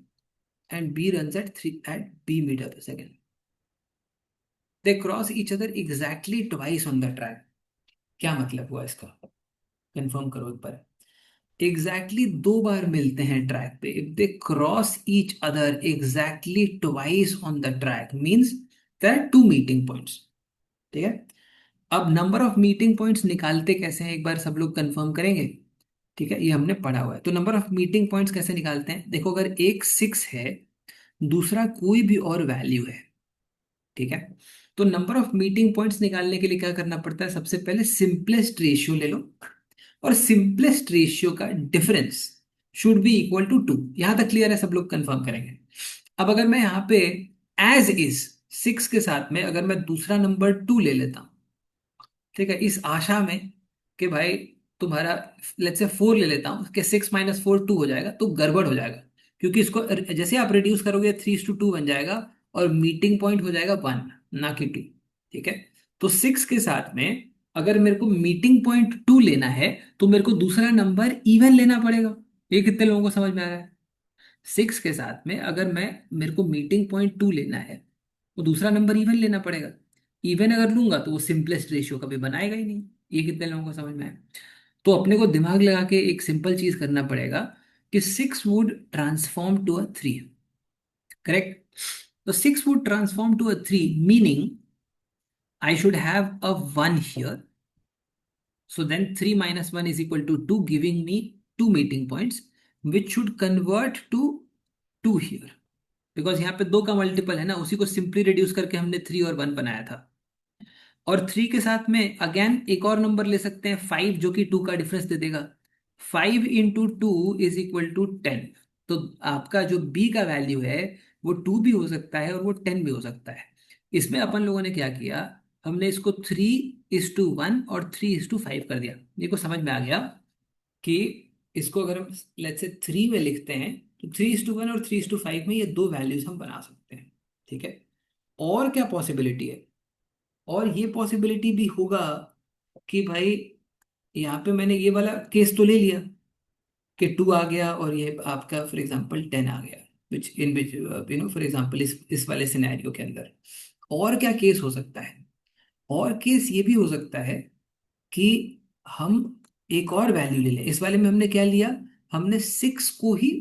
A: and B runs at 3 at b meter per second. They cross each other exactly twice on the track. क्या मतलब हुआ इसका? कंफर्म करो एक बार. एग्जैक्टली दो बार मिलते हैं ट्रैक पे. If they cross each other exactly twice on the track means there are two meeting points. ठीक है, अब नंबर ऑफ मीटिंग पॉइंट्स निकालते कैसे हैं एक बार सब लोग कंफर्म करेंगे? ठीक है, ये हमने पढ़ा हुआ है. तो नंबर ऑफ मीटिंग पॉइंट्स कैसे निकालते हैं? देखो, अगर एक 6 है, दूसरा कोई भी और वैल्यू है, ठीक है, तो नंबर ऑफ मीटिंग पॉइंट्स निकालने के लिए क्या करना पड़ता है? सबसे पहले सिंपलेस्ट रेशियो ले लो, और सिंपलेस्ट रेशियो का difference should be equal to 2. यहां तक क्लियर है? सब लोग कंफर्म करेंगे. अब अगर मैं यहां पे एज इज 6 के साथ में अगर मैं दूसरा नंबर 2 ले लेता हूं, ठीक है, इस आशा में कि भाई तुम्हारा लेट्स से 4 ले लेता हूं कि 6 माइनस 4 2 हो जाएगा, तो गड़बड़ हो जाएगा. क्योंकि इसको जैसे आप रिड्यूस करोगे 3:2 बन जाएगा, और मीटिंग पॉइंट हो जाएगा 1 ना कि 2. ठीक है, तो 6 के साथ में अगर मेरे को मीटिंग पॉइंट 2 लेना है, तो मेरे को दूसरा नंबर इवन लेना पड़ेगा. ये कितने लोगों को समझ में आ रहा है? 6 के साथ में अगर मेरे को मीटिंग पॉइंट 2 लेना है, तो दूसरा नंबर इवन लेना पड़ेगा. इवन अगर लूंगा तो वो सिंपलेस्ट रेशियो कभी बनाएगा ही नहीं. ये कितने लोगों को समझ में आया? तो अपने को दिमाग लगा के एक सिंपल चीज करना पड़ेगा कि 6 would transform to a 3. Correct? तो 6 would transform to a 3, meaning I should have a 1 here. So then 3 minus 1 is equal to 2, giving me 2 meeting points, which should convert to 2 here. Because यहाँ पे 2 का multiple है ना, उसी को simply reduce करके हमने 3 और 1 बनाया था. और 3 के साथ में अगेन एक और नंबर ले सकते हैं 5, जो कि 2 का डिफरेंस दे देगा. 5 इंटू 2 इज इक्वल टू 10. तो आपका जो b का वैल्यू है वो 2 भी हो सकता है और वो 10 भी हो सकता है. इसमें अपन लोगों ने क्या किया, हमने इसको 3:1 और 3:5 कर दिया. ये को समझ में आ गया कि इसको अगर हम लेट्स से 3 में लिखते हैं, तो 3:1 और 3:5 में ये दो वैल्यूज हम बना सकते हैं. ठीक है, और क्या पॉसिबिलिटी है? और ये पॉसिबिलिटी भी होगा कि भाई यहाँ पे मैंने ये वाला केस तो ले लिया कि 2 आ गया और ये आपका फॉर एग्जांपल 10 आ गया, विच इन विच फॉर एग्जांपल इस वाले सिनेरियो के अंदर. और क्या केस हो सकता है? और केस ये भी हो सकता है कि हम एक और वैल्यू ले लें. इस वाले में हमने क्या लिया? हमने 6 को ही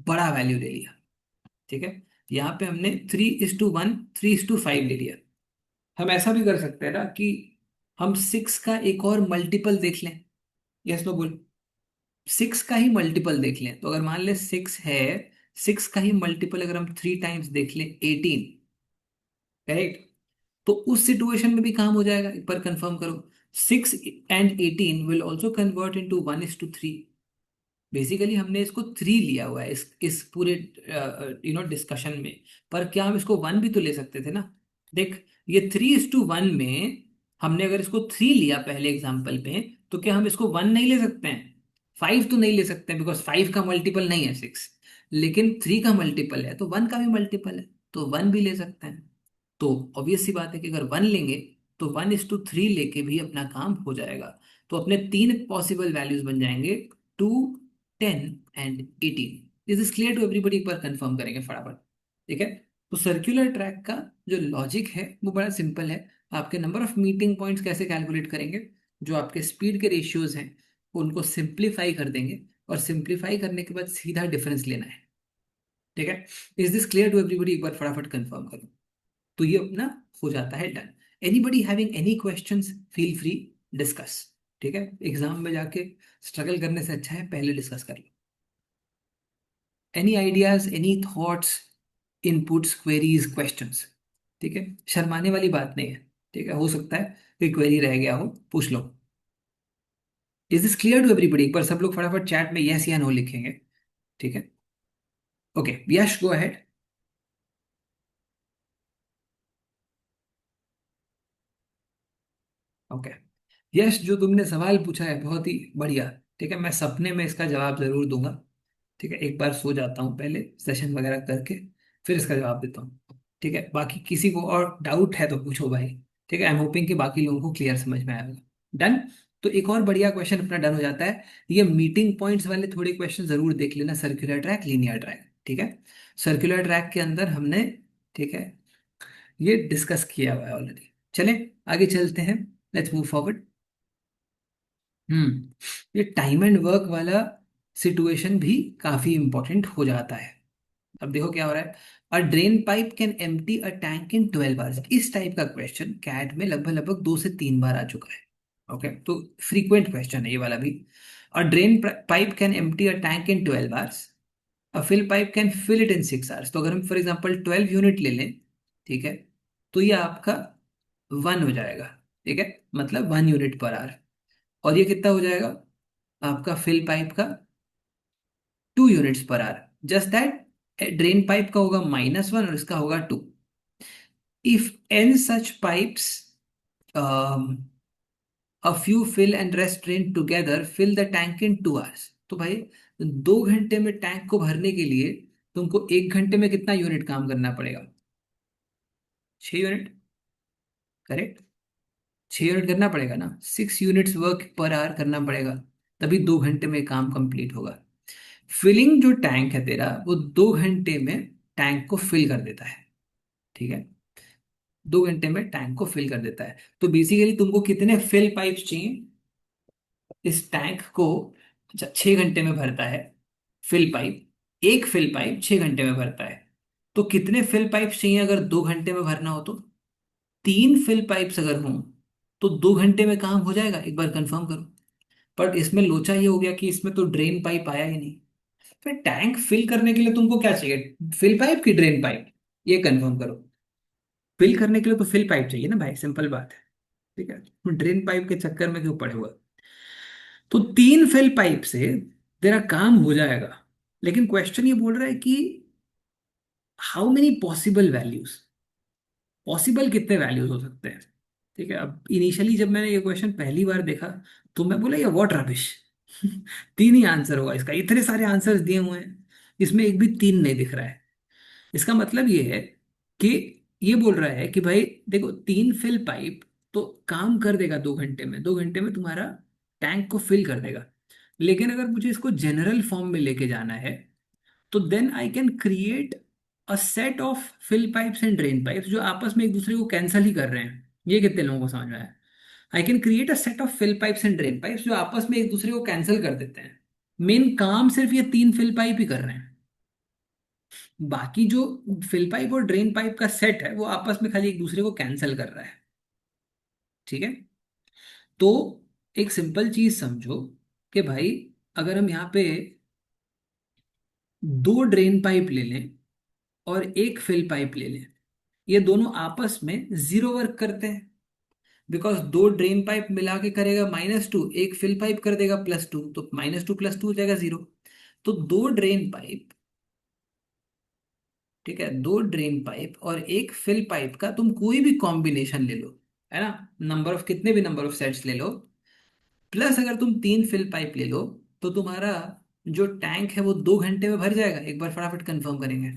A: बड़ा वैल्यू ले लिया. ठीक है, यहाँ पे हमने 3:1 3:5 ले लिया. हम ऐसा भी कर सकते हैं ना कि हम 6 का एक और मल्टीपल देख लें. यस नो बोल. सिक्स का ही मल्टीपल देख लें, तो अगर मान ले सिक्स है, सिक्स का ही मल्टीपल अगर हम थ्री टाइम्स देख लें 18, करेक्ट, तो उस सिचुएशन में भी काम हो जाएगा। एक बार कंफर्म करो, 6 and 18 will also convert into 1:3। Basically हमने इसको थ्री लिया हुआ है इस पूरे डिस्कशन में, पर क्या हम इसको वन भी तो ले सकते थे ना। देख, ये 3:1 में हमने अगर इसको थ्री लिया पहले एग्जाम्पल में, तो क्या हम इसको वन नहीं ले सकते हैं? फाइव तो नहीं ले सकते हैं, बिकॉज फाइव का मल्टीपल नहीं है सिक्स, लेकिन थ्री का मल्टीपल है, तो वन का भी मल्टीपल है, तो वन भी ले सकते हैं। तो ऑब्वियस सी बात है कि अगर वन लेंगे तो 1:3 लेके भी अपना काम हो जाएगा। तो अपने तीन पॉसिबल वैल्यूज बन जाएंगे, 2, 10 and 18। This is clear to everybody? एक बार कंफर्म करेंगे फटाफट, ठीक है। तो सर्कुलर ट्रैक का जो लॉजिक है वो बड़ा सिंपल है। आपके नंबर ऑफ मीटिंग पॉइंट्स कैसे कैलकुलेट करेंगे, जो आपके स्पीड के रेशियोज हैं उनको सिंप्लीफाई कर देंगे, और सिंप्लीफाई करने के बाद सीधा डिफरेंस लेना है, ठीक है। Is this clear to everybody? एक बार फटाफट कंफर्म करो। तो ये अपना हो जाता है done. Anybody having any questions, feel free, discuss, ठीक है। एग्जाम में जाके स्ट्रगल करने से अच्छा है पहले डिस्कस कर लो। Any ideas, any thoughts, inputs, queries, questions, ठीक है, शर्माने वाली बात नहीं है, ठीक है। हो सकता है कोई क्वेरी रह गया हो, पूछ लो। Is this clear to everybody? एक बार सब लोग फटाफट चैट में यस या नो लिखेंगे, ठीक है। ओके, यश गो अहेड। ओके, यश, जो तुमने सवाल पूछा है बहुत ही बढ़िया, ठीक है। मैं सपने में इसका जवाब जरूर दूंगा, ठीक है। एक बार सो जाता हूँ पहले सेशन वगैरह करके, फिर इसका जवाब देता हूँ, ठीक है। बाकी किसी को और डाउट है तो पूछो भाई, ठीक है। आई एम होपिंग कि बाकी लोगों को क्लियर समझ में आएगा। डन। तो एक और बढ़िया क्वेश्चन अपना डन हो जाता है। ये मीटिंग पॉइंट्स वाले थोड़े क्वेश्चन जरूर देख लेना, सर्कुलर ट्रैक, लीनियर ट्रैक, ठीक है। सर्कुलर ट्रैक के अंदर हमने, ठीक है, ये डिस्कस किया हुआ है ऑलरेडी। चले आगे चलते हैं, लेट्स मूव फॉरवर्ड। ये टाइम एंड वर्क वाला सिचुएशन भी काफी इंपॉर्टेंट हो जाता है। अब देखो क्या हो रहा है। A drain pipe can empty a tank in 12 hours. इस टाइप का क्वेश्चन कैट में लगभग लगभग 2 से 3 बार आ चुका है। ओके, तो फ्रीक्वेंट क्वेश्चन है ये वाला भी। A drain pipe can empty a tank in 12 hours, a fill pipe can fill it in 6 hours. तो अगर हम फॉर एग्जाम्पल 12 यूनिट ले लें, ठीक है, तो ये आपका वन हो जाएगा, ठीक है, मतलब 1 यूनिट पर आवर। और ये कितना हो जाएगा आपका फिल पाइप का? 2 units per hour. Just that drain pipe का होगा -1 और इसका होगा 2। If N such pipes a few fill and rest drain together fill the tank in 2 hours. तो भाई 2 घंटे में टैंक को भरने के लिए तुमको 1 घंटे में कितना यूनिट काम करना पड़ेगा? 6 यूनिट, करेक्ट। 6 यूनिट करना पड़ेगा ना, 6 यूनिट्स वर्क पर आवर करना पड़ेगा, तभी 2 घंटे में काम कंप्लीट होगा। फिलिंग जो टैंक है तेरा, वो 2 घंटे में टैंक को फिल कर देता है, ठीक है। 2 घंटे में टैंक को फिल कर देता है। तो बेसिकली तुमको कितने फिल पाइप्स चाहिए इस टैंक को? 6 घंटे में भरता है फिल पाइप, एक फिल पाइप 6 घंटे में भरता है। तो कितने फिल पाइप्स चाहिए अगर 2 घंटे में भरना हो? तो 3 फिल पाइप्स अगर हों तो 2 घंटे में काम हो जाएगा। एक बार कंफर्म करो। पर इसमें लोचा ये हो गया कि इसमें तो ड्रेन पाइप आया ही नहीं। फिर टैंक फिल करने के लिए तुमको क्या चाहिए, फिल पाइप की ड्रेन पाइप? ये कंफर्म करो। फिल करने के लिए तो फिल पाइप चाहिए ना भाई, सिंपल बात है, ठीक है। तो ड्रेन पाइप के चक्कर में क्यों पड़े हुए? तो 3 फिल पाइप से तेरा काम हो जाएगा। लेकिन क्वेश्चन ये बोल रहा है कि how many possible values, possible कितने वैल्यूज हो सकते हैं, ठीक है। अब इनिशियली जब मैंने ये क्वेश्चन पहली बार देखा तो मैं बोला ये व्हाट रबिश। 3 ही आंसर होगा इसका, इतने सारे आंसर्स दिए हुए हैं, इसमें एक भी 3 नहीं दिख रहा है। इसका मतलब ये है कि ये बोल रहा है कि भाई देखो, 3 फिल पाइप तो काम कर देगा 2 घंटे में, 2 घंटे में तुम्हारा टैंक को फिल कर देगा। लेकिन अगर मुझे इसको जनरल फॉर्म में लेके जाना है, तो then I can create a set of fill pipes and drain pipes जो आपस में एक दूसरे को कैंसल ही कर रहे हैं। ये कितने लोगों को समझ में आया? I can create a set of fill pipes and drain pipes जो आपस में एक दूसरे को कैंसिल कर देते हैं। मेन काम सिर्फ ये 3 फिल पाइप ही कर रहे हैं। बाकी जो फिल पाइप और ड्रेन पाइप का सेट है वो आपस में खाली एक दूसरे को कैंसिल कर रहा है, ठीक है। तो एक सिंपल चीज समझो कि भाई अगर हम यहाँ पे दो ड्रेन पाइप ले लें और एक फिल पाइप ले लें, ये दोनों आपस में जीरो वर्क करते हैं, बिकॉज दो ड्रेन पाइप मिला के करेगा -2, एक फिल पाइप कर देगा +2, तो -2 + 2 हो जाएगा 0। तो दो ड्रेन पाइप, ठीक है, दो ड्रेन पाइप और एक फिल पाइप का तुम कोई भी कॉम्बिनेशन ले लो, है ना, नंबर ऑफ कितने भी नंबर ऑफ सेट्स ले लो, प्लस अगर तुम तीन फिल पाइप ले लो, तो तुम्हारा जो टैंक है वो 2 घंटे में भर जाएगा। एक बार फटाफट कंफर्म करेंगे।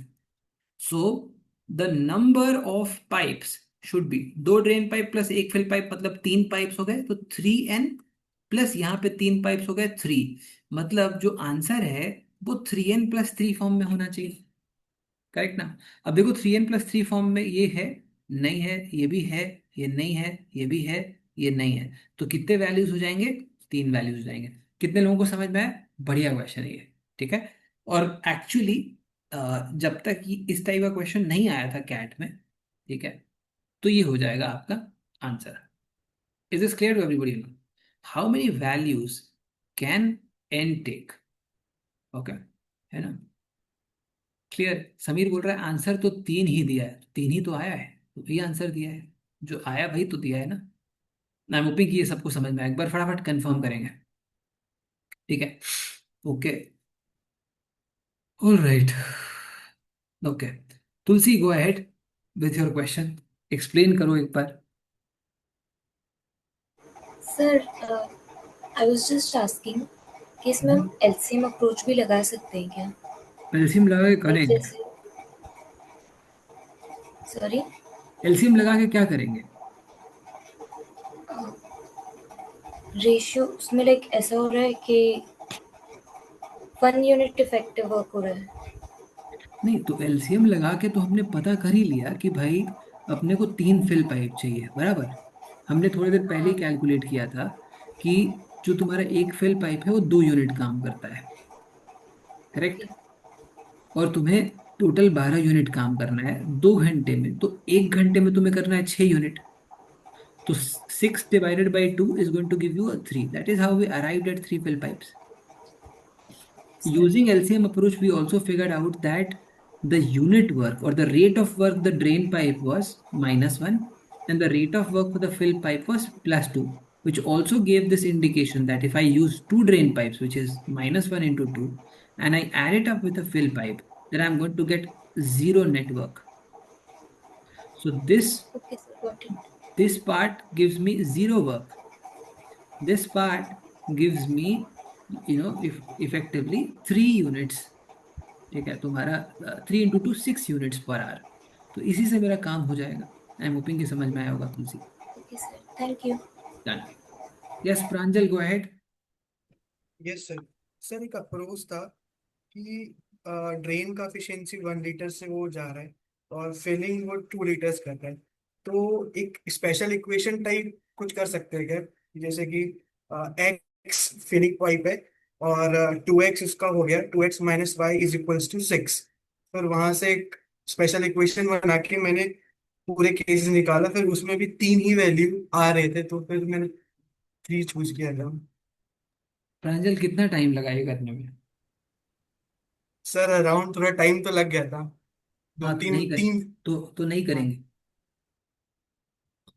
A: So the number of pipes should be, दो ड्रेन पाइप प्लस एक फिल पाइप, मतलब तीन पाइप्स हो गए तो 3n, प्लस यहाँ पे तीन पाइप्स हो गए 3। मतलब जो आंसर है वो 3n + 3 फॉर्म में होना चाहिए, करेक्ट ना। अब देखो 3n + 3 फॉर्म में ये है, नहीं है, ये भी है, ये नहीं है, ये भी है, ये नहीं है, तो कितने वैल्यूज हो जाएंगे? तीन वैल्यूज हो जाएंगे। कितने लोगों को समझ में आया? बढ़िया क्वेश्चन है ये, ठीक है। और एक्चुअली जब तक इस टाइप का क्वेश्चन नहीं आया था कैट में, ठीक है, तो ये हो जाएगा आपका answer. Is this clear to everybody? How many values can N take? Okay, है ना, क्लियर। समीर बोल रहा है आंसर तो तीन ही दिया है, तीन ही तो आया है, तो ये आंसर दिया है, जो आया भाई तो दिया है ना। आई एम होपिंग कि ये सबको समझ में आया। एक बार फटाफट कंफर्म करेंगे, ठीक है। Okay, all right, okay. Tulsi, go ahead with your question, explain करो एक बार।
F: Sir I was just asking कि इसमें हम एलसीएम अप्रोच भी लगा सकते हैं क्या?
A: एलसीएम लगा के
F: लाइक
A: करेंगे?
F: जैसे, सॉरी,
A: एलसीएम लगा के क्या करेंगे?
F: रेशियो उसमें लाइक ऐसा हो रहा है कि 1 यूनिट इफेक्टिव वर्क हो रहा है।
A: नहीं, तो एलसीएम लगा के तो हमने पता कर ही लिया कि भाई अपने को तीन फिल पाइप चाहिए, बराबर। हमने थोड़ी देर पहले ही
F: हाँ,
A: कैलकुलेट किया था कि जो तुम्हारा एक फिल पाइप है वो 2 यूनिट काम करता है, करेक्ट।
F: ओके,
A: और तुम्हें टोटल 12 यूनिट काम करना है 2 घंटे में, तो 1 घंटे में तुम्हें करना है 6 यूनिट। तो 6 ÷ 2 is going to give you a 3. That is how we arrived at three fill pipes.
F: Sir
A: Using LCM approach, we also figured out that the unit work or the rate of work the drain pipe was -1, and the rate of work for the fill pipe was +2, which also gave this indication that if I use two drain pipes, which is -1 into 2, and I add it up with a fill pipe, then I'm going to get zero net work. So
F: okay sir, got it.
A: this part gives me zero work. This part gives me, if effectively 3 units, ठीक है, तुम्हारा 3 × 2 6 units per hour। तो इसी से मेरा काम हो जाएगा। आई एम होपिंग कि समझ में आया होगा Tulsi.
F: Okay sir, thank you.
A: Done. Yes Pranjal, go ahead.
G: Yes sir. Sir एक अप्रोच था कि ड्रेन का एफिशिएंसी 1 लीटर से वो जा रहा है और फिलिंग वो 2 लीटर्स कर रहा है, तो एक स्पेशल इक्वेशन टाइप कुछ कर सकते हैं क्या? जैसे कि एक्स फिलिंग पाइप है और 2x उसका हो गया, 2x - y = 6। फिर वहां से एक स्पेशल इक्वेशन बना के मैंने पूरे केसेस निकाला, फिर उसमें भी तीन ही वैल्यू आ रहे थे, तो फिर मैंने 3 चूज किया था।
A: प्रांजल, कितना टाइम लगा ये करने में?
G: सर अराउंड थोड़ा टाइम तो लग गया था, दो
A: हाँ, तो
G: तीन
A: नहीं कर,
G: तीन
A: तो नहीं
G: हाँ।
A: करेंगे,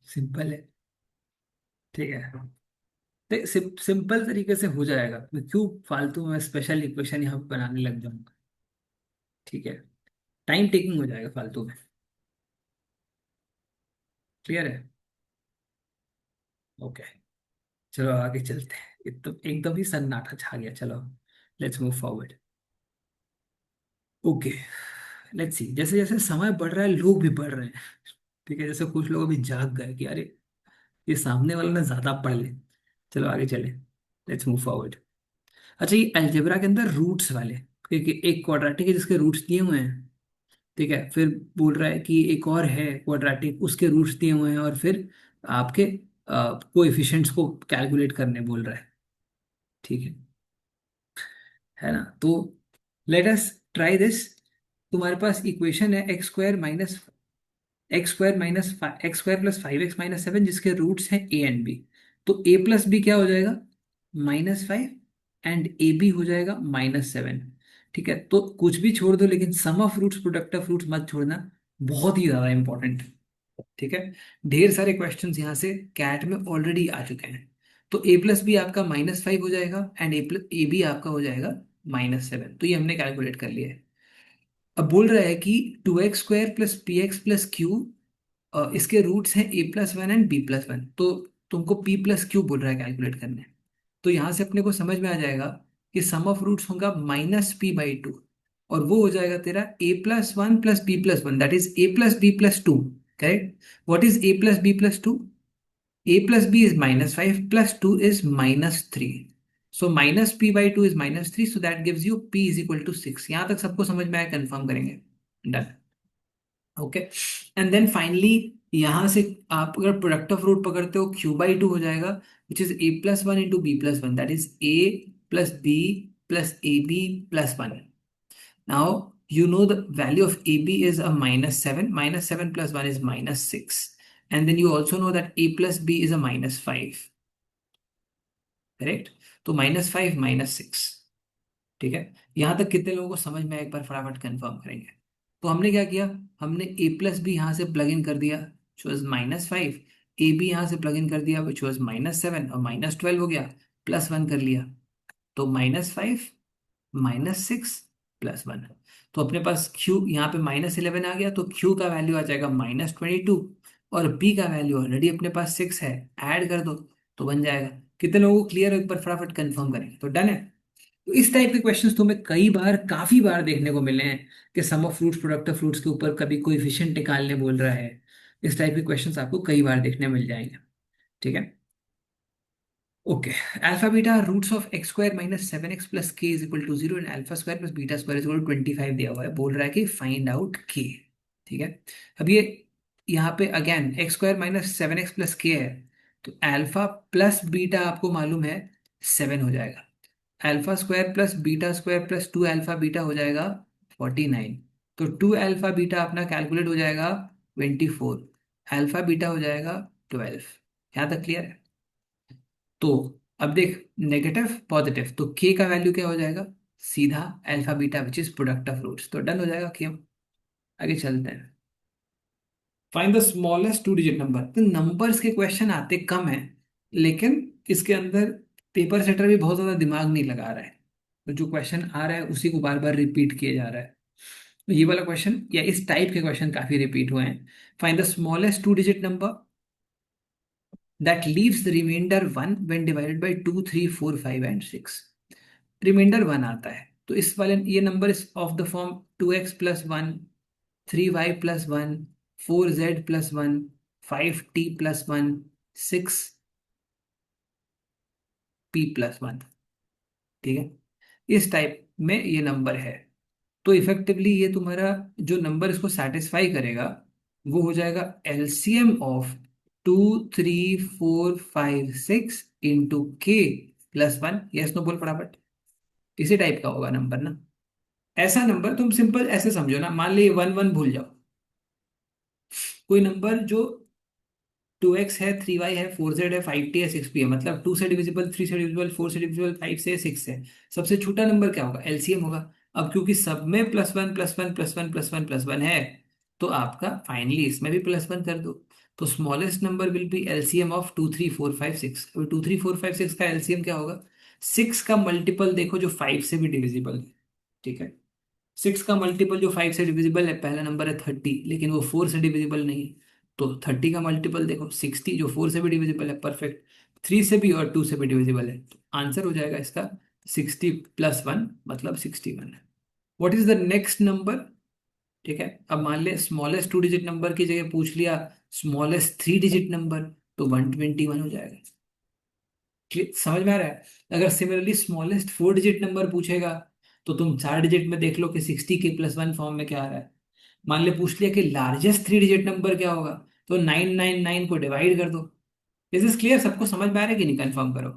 A: सिंपल है, ठीक है। देख, सिंपल तरीके से हो जाएगा, मैं क्यों फालतू में स्पेशल इक्वेशन यहाँ पे बनाने लग जाऊंगा, ठीक है। टाइम टेकिंग हो जाएगा फालतू में, क्लियर है। ओके, चलो आगे चलते हैं। एकदम ही सन्नाटा छा गया, चलो let's move forward. Okay, let's see, जैसे जैसे समय बढ़ रहा है लोग भी बढ़ रहे हैं, ठीक है। जैसे कुछ लोग अभी जाग गए कि अरे ये सामने वाला ना ज्यादा पढ़ ले। चलो आगे चले, लेट्स मूव फॉरवर्ड। अच्छा, ये अलजेब्रा के अंदर रूट्स वाले, क्योंकि एक क्वाड्रेटिक है जिसके रूट्स दिए हुए हैं, ठीक है, फिर बोल रहा है कि एक और है क्वाड्रेटिक, उसके रूट्स दिए हुए हैं, और फिर आपके कोएफिशिएंट्स को कैलकुलेट करने बोल रहा है, ठीक है ना। तो लेट अस ट्राई दिस। तुम्हारे पास इक्वेशन है x² + 5x - 7, जिसके रूट्स हैं a एंड b। तो a + b क्या हो जाएगा? -5 एंड ए बी हो जाएगा -7। ठीक है, तो कुछ भी छोड़ दो लेकिन sum of roots product of roots मत छोड़ना, बहुत ही ज्यादा इंपॉर्टेंट। ठीक है, ढेर सारे क्वेश्चंस यहाँ से कैट में ऑलरेडी आ चुके हैं। तो ए प्लस बी आपका -5 हो जाएगा एंड ए बी आपका हो जाएगा -7, तो ये हमने कैलकुलेट कर लिया है। अब बोल रहा है कि 2x² plus P x plus Q, इसके रूट्स हैं a+1 एंड b+1, तो तुमको p+q बोल रहा है कैलकुलेट करने। तो यहां से अपने को समझ में आ जाएगा कि सम ऑफ रूट्स होगा -p/2, और वो हो जाएगा तेरा a+1 plus b+1, that is a+b+2। Correct? What is a+b+2? a+b is -5 plus 2 is -3, so -p/2 is -3, so that gives you p is equal to 6। यहां तक सबको समझ में आया? कंफर्म करेंगे। Done. Okay, and then finally यहां से आप अगर प्रोडक्ट ऑफ रूट पकड़ते हो q/2 हो जाएगा, which is a+1 into b+1, that is a plus b plus A B plus 1। Now you know the value of ab is a -7, -7 plus 1 is -6, and then you also know that a plus b is a -5। Correct? तो -5 -6। ठीक है, यहां तक कितने लोगों को समझ में आया? एक बार फटाफट कंफर्म करेंगे। तो हमने क्या किया, हमने a प्लस बी यहाँ से प्लग इन कर दिया विच वॉज -5, ए बी यहाँ से प्लग इन कर दिया विच वॉज -7, और -12 हो गया, +1 कर लिया, तो -5 -6 +1। तो अपने पास q यहाँ पे -11 आ गया, तो q का वैल्यू आ जाएगा -22, और p का वैल्यू ऑलरेडी अपने पास 6 है, ऐड कर दो तो बन जाएगा। कितने लोगों को क्लियर है? एक बार फटाफट कंफर्म करेंगे तो डन है। तो इस टाइप के क्वेश्चंस तो हमें कई बार, काफी बार देखने को मिले हैं कि sum of roots product of roots के ऊपर कभी कोएफिशिएंट निकालने बोल रहा है। इस टाइप के क्वेश्चंस आपको कई बार देखने मिल जाएंगे। ठीक है, okay. Alpha beta roots of x² -7x plus k is equal to 0 and अल्फा² प्लस बीटा² इज इक्वल टू 25 दिया हुआ है, बोल रहा है कि फाइंड आउट k। ठीक है, अब ये यहाँ पे again x² -7x plus k है, तो अल्फा प्लस बीटा आपको मालूम है 7 हो जाएगा, अल्फा² प्लस बीटा² प्लस 2 अल्फा बीटा हो जाएगा 49, तो 2 अल्फा बीटा अपना कैलकुलेट हो जाएगा 24, अल्फा बीटा हो जाएगा 12। यहाँ तक क्लियर है? तो अब देख, नेगेटिव पॉजिटिव, तो k का वैल्यू क्या हो जाएगा? सीधा alpha beta which is product of roots, तो डन हो जाएगा k। आगे चलते हैं। Find the smallest two digit number. तो नंबर्स के क्वेश्चन आते कम है, लेकिन इसके अंदर पेपर सेटर भी बहुत ज्यादा दिमाग नहीं लगा रहा है, तो जो क्वेश्चन आ रहा है उसी को बार बार रिपीट किया जा रहा है। तो ये वाला क्वेश्चन या इस टाइप के क्वेश्चन काफी रिपीट हुए हैं। Find the smallest two digit number that leaves the remainder 1 when divided by 2, 3, 4, 5 and 6। Reminder 1 आता है, तो इस वाले ये नंबर इस of the form 2x plus 1, 3y plus 1, 4z plus 1, 5t plus 1, 6p plus 1। ठीक है, इस टाइप में ये नंबर है। तो इफेक्टिवली ये तुम्हारा जो नंबर इसको सेटिस्फाई करेगा वो हो जाएगा LCM of 2, 3, 4, 5, 6 into k plus 1। Yes no बोल फटाफट। इसी टाइप का होगा नंबर ना, ऐसा नंबर तुम सिंपल ऐसे समझो ना, मान ली 1 1 भूल जाओ, कोई नंबर जो 2x है, 3y है, 4z है, 5t है, 6p है, मतलब 2 से डिविजिबल, 3 से डिविजिबल, 4 से डिविजिबल, 5 से, 6 से, सबसे छोटा नंबर क्या होगा? एलसीएम होगा। अब क्योंकि सब में +1 +1 +1 +1 +1 है, तो आपका फाइनली इसमें भी +1 कर दो, तो smallest number will be LCM of 2, 3, 4, 5, 6। अब 2, 3, 4, 5, 6 का एलसीएम क्या होगा? 6 का मल्टीपल देखो जो 5 से भी डिविजिबल है। ठीक है, 6 का मल्टीपल जो 5 से डिविजिबल है, पहला नंबर है 30, लेकिन वो 4 से डिविजिबल नहीं है, तो 30 का मल्टीपल देखो 60 जो 4 से भी डिविजिबल है, परफेक्ट, 3 से भी और 2 से भी डिविजिबल है, तो आंसर हो जाएगा इसका 60 प्लस 1 मतलब 61 है। What is the next number? ठीक है, अब मान ले स्मॉलेस्ट 2 डिजिट नंबर की जगह पूछ लिया स्मॉलेस्ट 3 डिजिट नंबर, तो 121 हो जाएगा। समझ में आ रहा है? अगर सिमिलरली स्मॉलेस्ट 4 डिजिट नंबर पूछेगा तो तुम 4 डिजिट में देख लो कि 60 के प्लस 1 फॉर्म में क्या आ रहा है। मान ले पूछ लिया कि लार्जेस्ट 3 डिजिट नंबर क्या होगा, तो 999 को डिवाइड कर दो। This is clear? सबको समझ में आ रहा है कि नहीं? कंफर्म करो।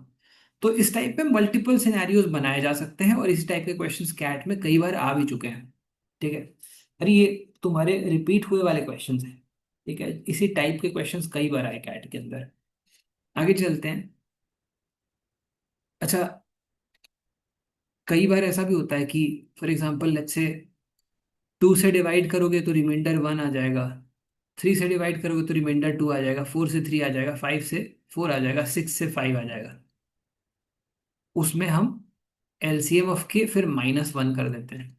A: तो इस टाइप में मल्टीपल सिनेरियोज बनाए जा सकते हैं, और इस टाइप के क्वेश्चंस कैट में कई बार आ भी चुके हैं। ठीक है, अरे ये तुम्हारे रिपीट हुए वाले क्वेश्चंस हैं। ठीक है, इसी टाइप के क्वेश्चंस कई बार आए कैट के अंदर। आगे चलते हैं। अच्छा, कई बार ऐसा भी होता है कि फॉर एग्जांपल लेट्स से 2 से डिवाइड करोगे तो रिमाइंडर 1 आ जाएगा, 3 से डिवाइड करोगे तो रिमाइंडर 2 आ जाएगा, 4 से 3 आ जाएगा, 5 से 4 आ जाएगा, 6 से 5 आ जाएगा। उसमें हम एलसीएम ऑफ के फिर -1 कर देते हैं।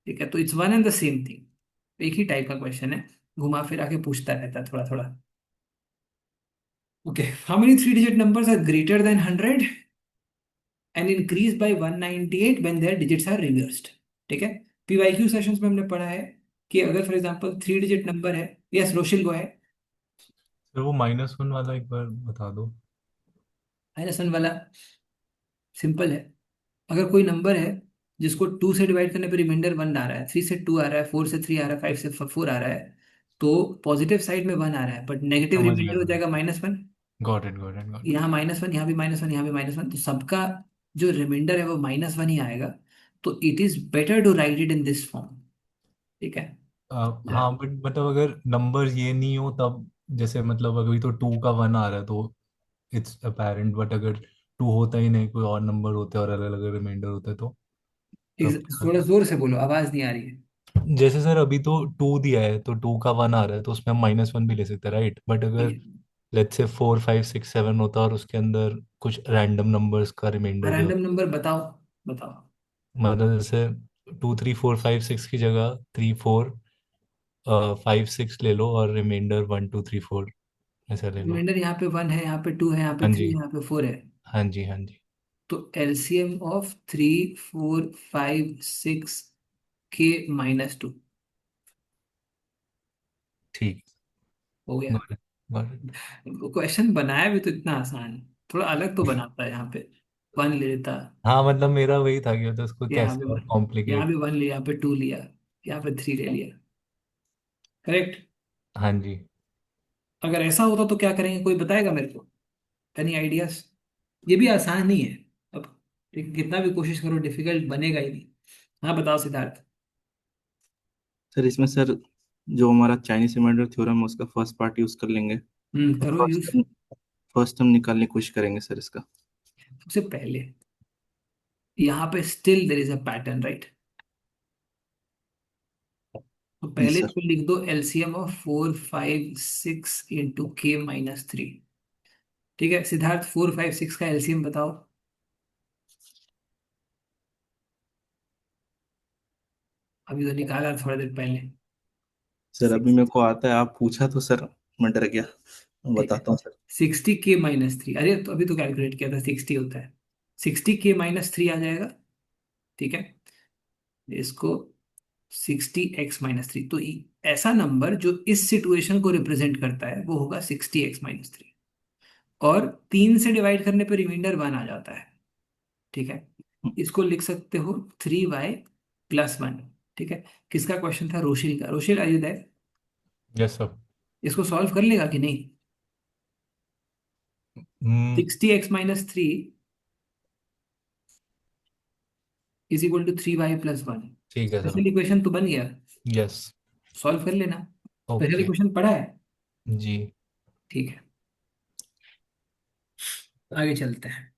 A: ठीक है, तो it's one and the same thing, एक ही टाइप का क्वेश्चन है, घुमा फिरा के पूछता रहता है थोड़ा थोड़ा। Okay, how many 3 digit numbers are greater than 100 and increase by 198 when their digits are reversed? ठीक है, पीवाईक्यू सेशंस में हमने पढ़ा है कि अगर फॉर एग्जांपल 3 डिजिट नंबर है, यस रोशिल गो है।
C: सर वो -1 वाला एक बार बता दो।
A: -1 वाला सिंपल है। अगर कोई नंबर है जिसको 2 से डिवाइड करने पे रिमाइंडर 1 आ रहा है, 3 से 2 आ रहा है, 4 से 3 आ रहा है, 5 से 4 आ रहा है, तो पॉजिटिव साइड में 1 आ रहा है, बट नेगेटिव
C: समझ गया
A: रिमाइंडर हो
C: मैं।
A: जाएगा -1।
C: Got it, got it, got it.
A: यहाँ -1, यहाँ भी -1, यहाँ भी -1, तो सबका जो रिमाइंडर है वो -1 ही आएगा। तो it is better to write it in this form. ठीक है।
C: हाँ बट मतलब अगर नंबर ये नहीं हो तब, जैसे मतलब अभी तो 2 का 1 आ रहा है तो इट्स अपेरेंट, बट अगर 2 होता ही नहीं, कोई और नंबर होते और अलग अलग रिमाइंडर होते तो तब क्या
A: थोड़ा
C: करते?
A: जोर से बोलो, आवाज नहीं आ रही है।
C: जैसे सर अभी तो 2 दिया है तो 2 का 1 आ रहा है तो उसमें हम -1 भी ले सकते हैं, राइट? बट
A: ठीक
C: अगर
A: है,
C: लेट्स से 4 5 6 7 होता और उसके अंदर कुछ रैंडम नंबर्स का रिमाइंडर दिया
A: रैंडम
C: होता,
A: नंबर बताओ, बताओ।
C: मतलब जैसे 2 3 4 5 6 की जगह 3 4 5 6 ले लो और रिमाइंडर 1 2 3 4 ऐसा ले लो।
A: रिमाइंडर यहाँ पे 1 है, यहाँ पे 2 है, यहाँ पे
C: हाँ
A: 3
C: जी,
A: है, यहाँ पे 4 है।
C: हाँ जी, हाँ जी।
A: तो एलसीएम ऑफ 3 4 5 6 के -2
C: ठीक।
A: हो गया।
C: Got it, got it.
A: Question बनाया भी तो इतना आसान है, थोड़ा अलग तो बनाता है, यहाँ पे 1 ले लेता,
C: हाँ मतलब मेरा वही था कि तो उसको
A: यहाँ पे
C: कैसे और
A: 1, यहाँ
C: कॉम्प्लिकेट।
A: पे 1 लिया, यहाँ पे 2 लिया, यहाँ पे 3 ले लिया। करेक्ट।
C: हाँ जी।
A: अगर ऐसा होता तो क्या करेंगे, कोई बताएगा मेरे को? Any ideas? ये भी आसान नहीं है अब, लेकिन कितना भी कोशिश करो डिफिकल्ट बनेगा ही नहीं। हाँ बताओ सिद्धार्थ।
E: सर इसमें सर जो हमारा चाइनीज रिमाइंडर थ्योरम है उसका फर्स्ट पार्ट यूज कर लेंगे और
A: करो यूज।
E: फर्स्ट टर्म निकालने की कोशिश करेंगे सर इसका।
A: सबसे पहले यहाँ पे still there is a pattern, right? तो
E: जी
A: पहले
E: सर।
A: इसको लिख दो, एलसीएम ऑफ 4 5 6 इंटू के -3। ठीक है सिद्धार्थ, 4 5 6 का एलसीएम बताओ। अभी तो निकाला थोड़ा देर पहले।
E: सर अभी
A: 6,
E: मेरे को आता है, आप पूछा तो सर मैं डर गया। मैं
A: ठीक है,
E: बताता हूँ सर।
A: 60 के -3, अरे तो अभी तो कैलकुलेट किया था, 60 होता है, 60 के -3 आ जाएगा। ठीक है, इसको 60 x -3, तो ऐसा नंबर जो इस सिचुएशन को रिप्रेजेंट करता है वो होगा 60 x -3। और 3 से डिवाइड करने पे रिमाइंडर 1 आ जाता है। ठीक है, इसको लिख सकते हो 3y+1। ठीक है, किसका क्वेश्चन था? रोशिल का। Roshil are you there?
C: Yes sir.
A: इसको सॉल्व कर लेगा कि नहीं?
C: Hmm.
A: 60 x-3 is equal to 3y+1।
C: ठीक है सर।
A: स्पेशल इक्वेशन तो बन गया,
C: यस।
A: सॉल्व कर लेना। Special
C: okay.
A: इक्वेशन पढ़ा है?
C: जी।
A: ठीक है, आगे चलते हैं,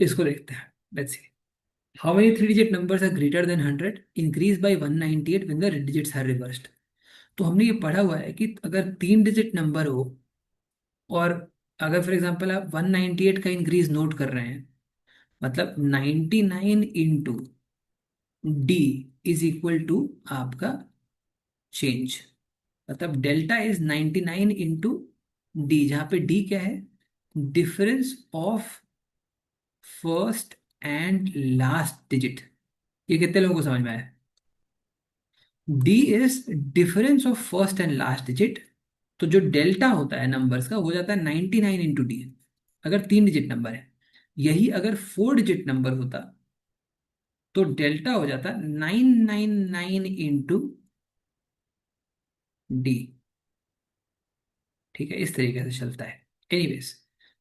A: इसको देखते हैं। Let's see, how many 3 digit numbers are greater than 100 increase by 198 when the digits are reversed? तो हमने ये पढ़ा हुआ है कि अगर 3 डिजिट नंबर हो, और अगर फॉर एग्जांपल आप 198 का इंक्रीज नोट कर रहे हैं, मतलब 99 into D is equal to आपका चेंज, मतलब डेल्टा इज 99 इंटू डी, जहां पे डी क्या है? Difference of first and last digit. ये कितने लोगों को समझ में आया? D is difference of first and last digit. तो जो डेल्टा होता है नंबर्स का, हो जाता है 99 इंटू डी, अगर 3 डिजिट नंबर है। यही अगर 4 डिजिट नंबर होता तो डेल्टा हो जाता 999 इंटू डी। ठीक है, इस तरीके से चलता है। एनीवेज,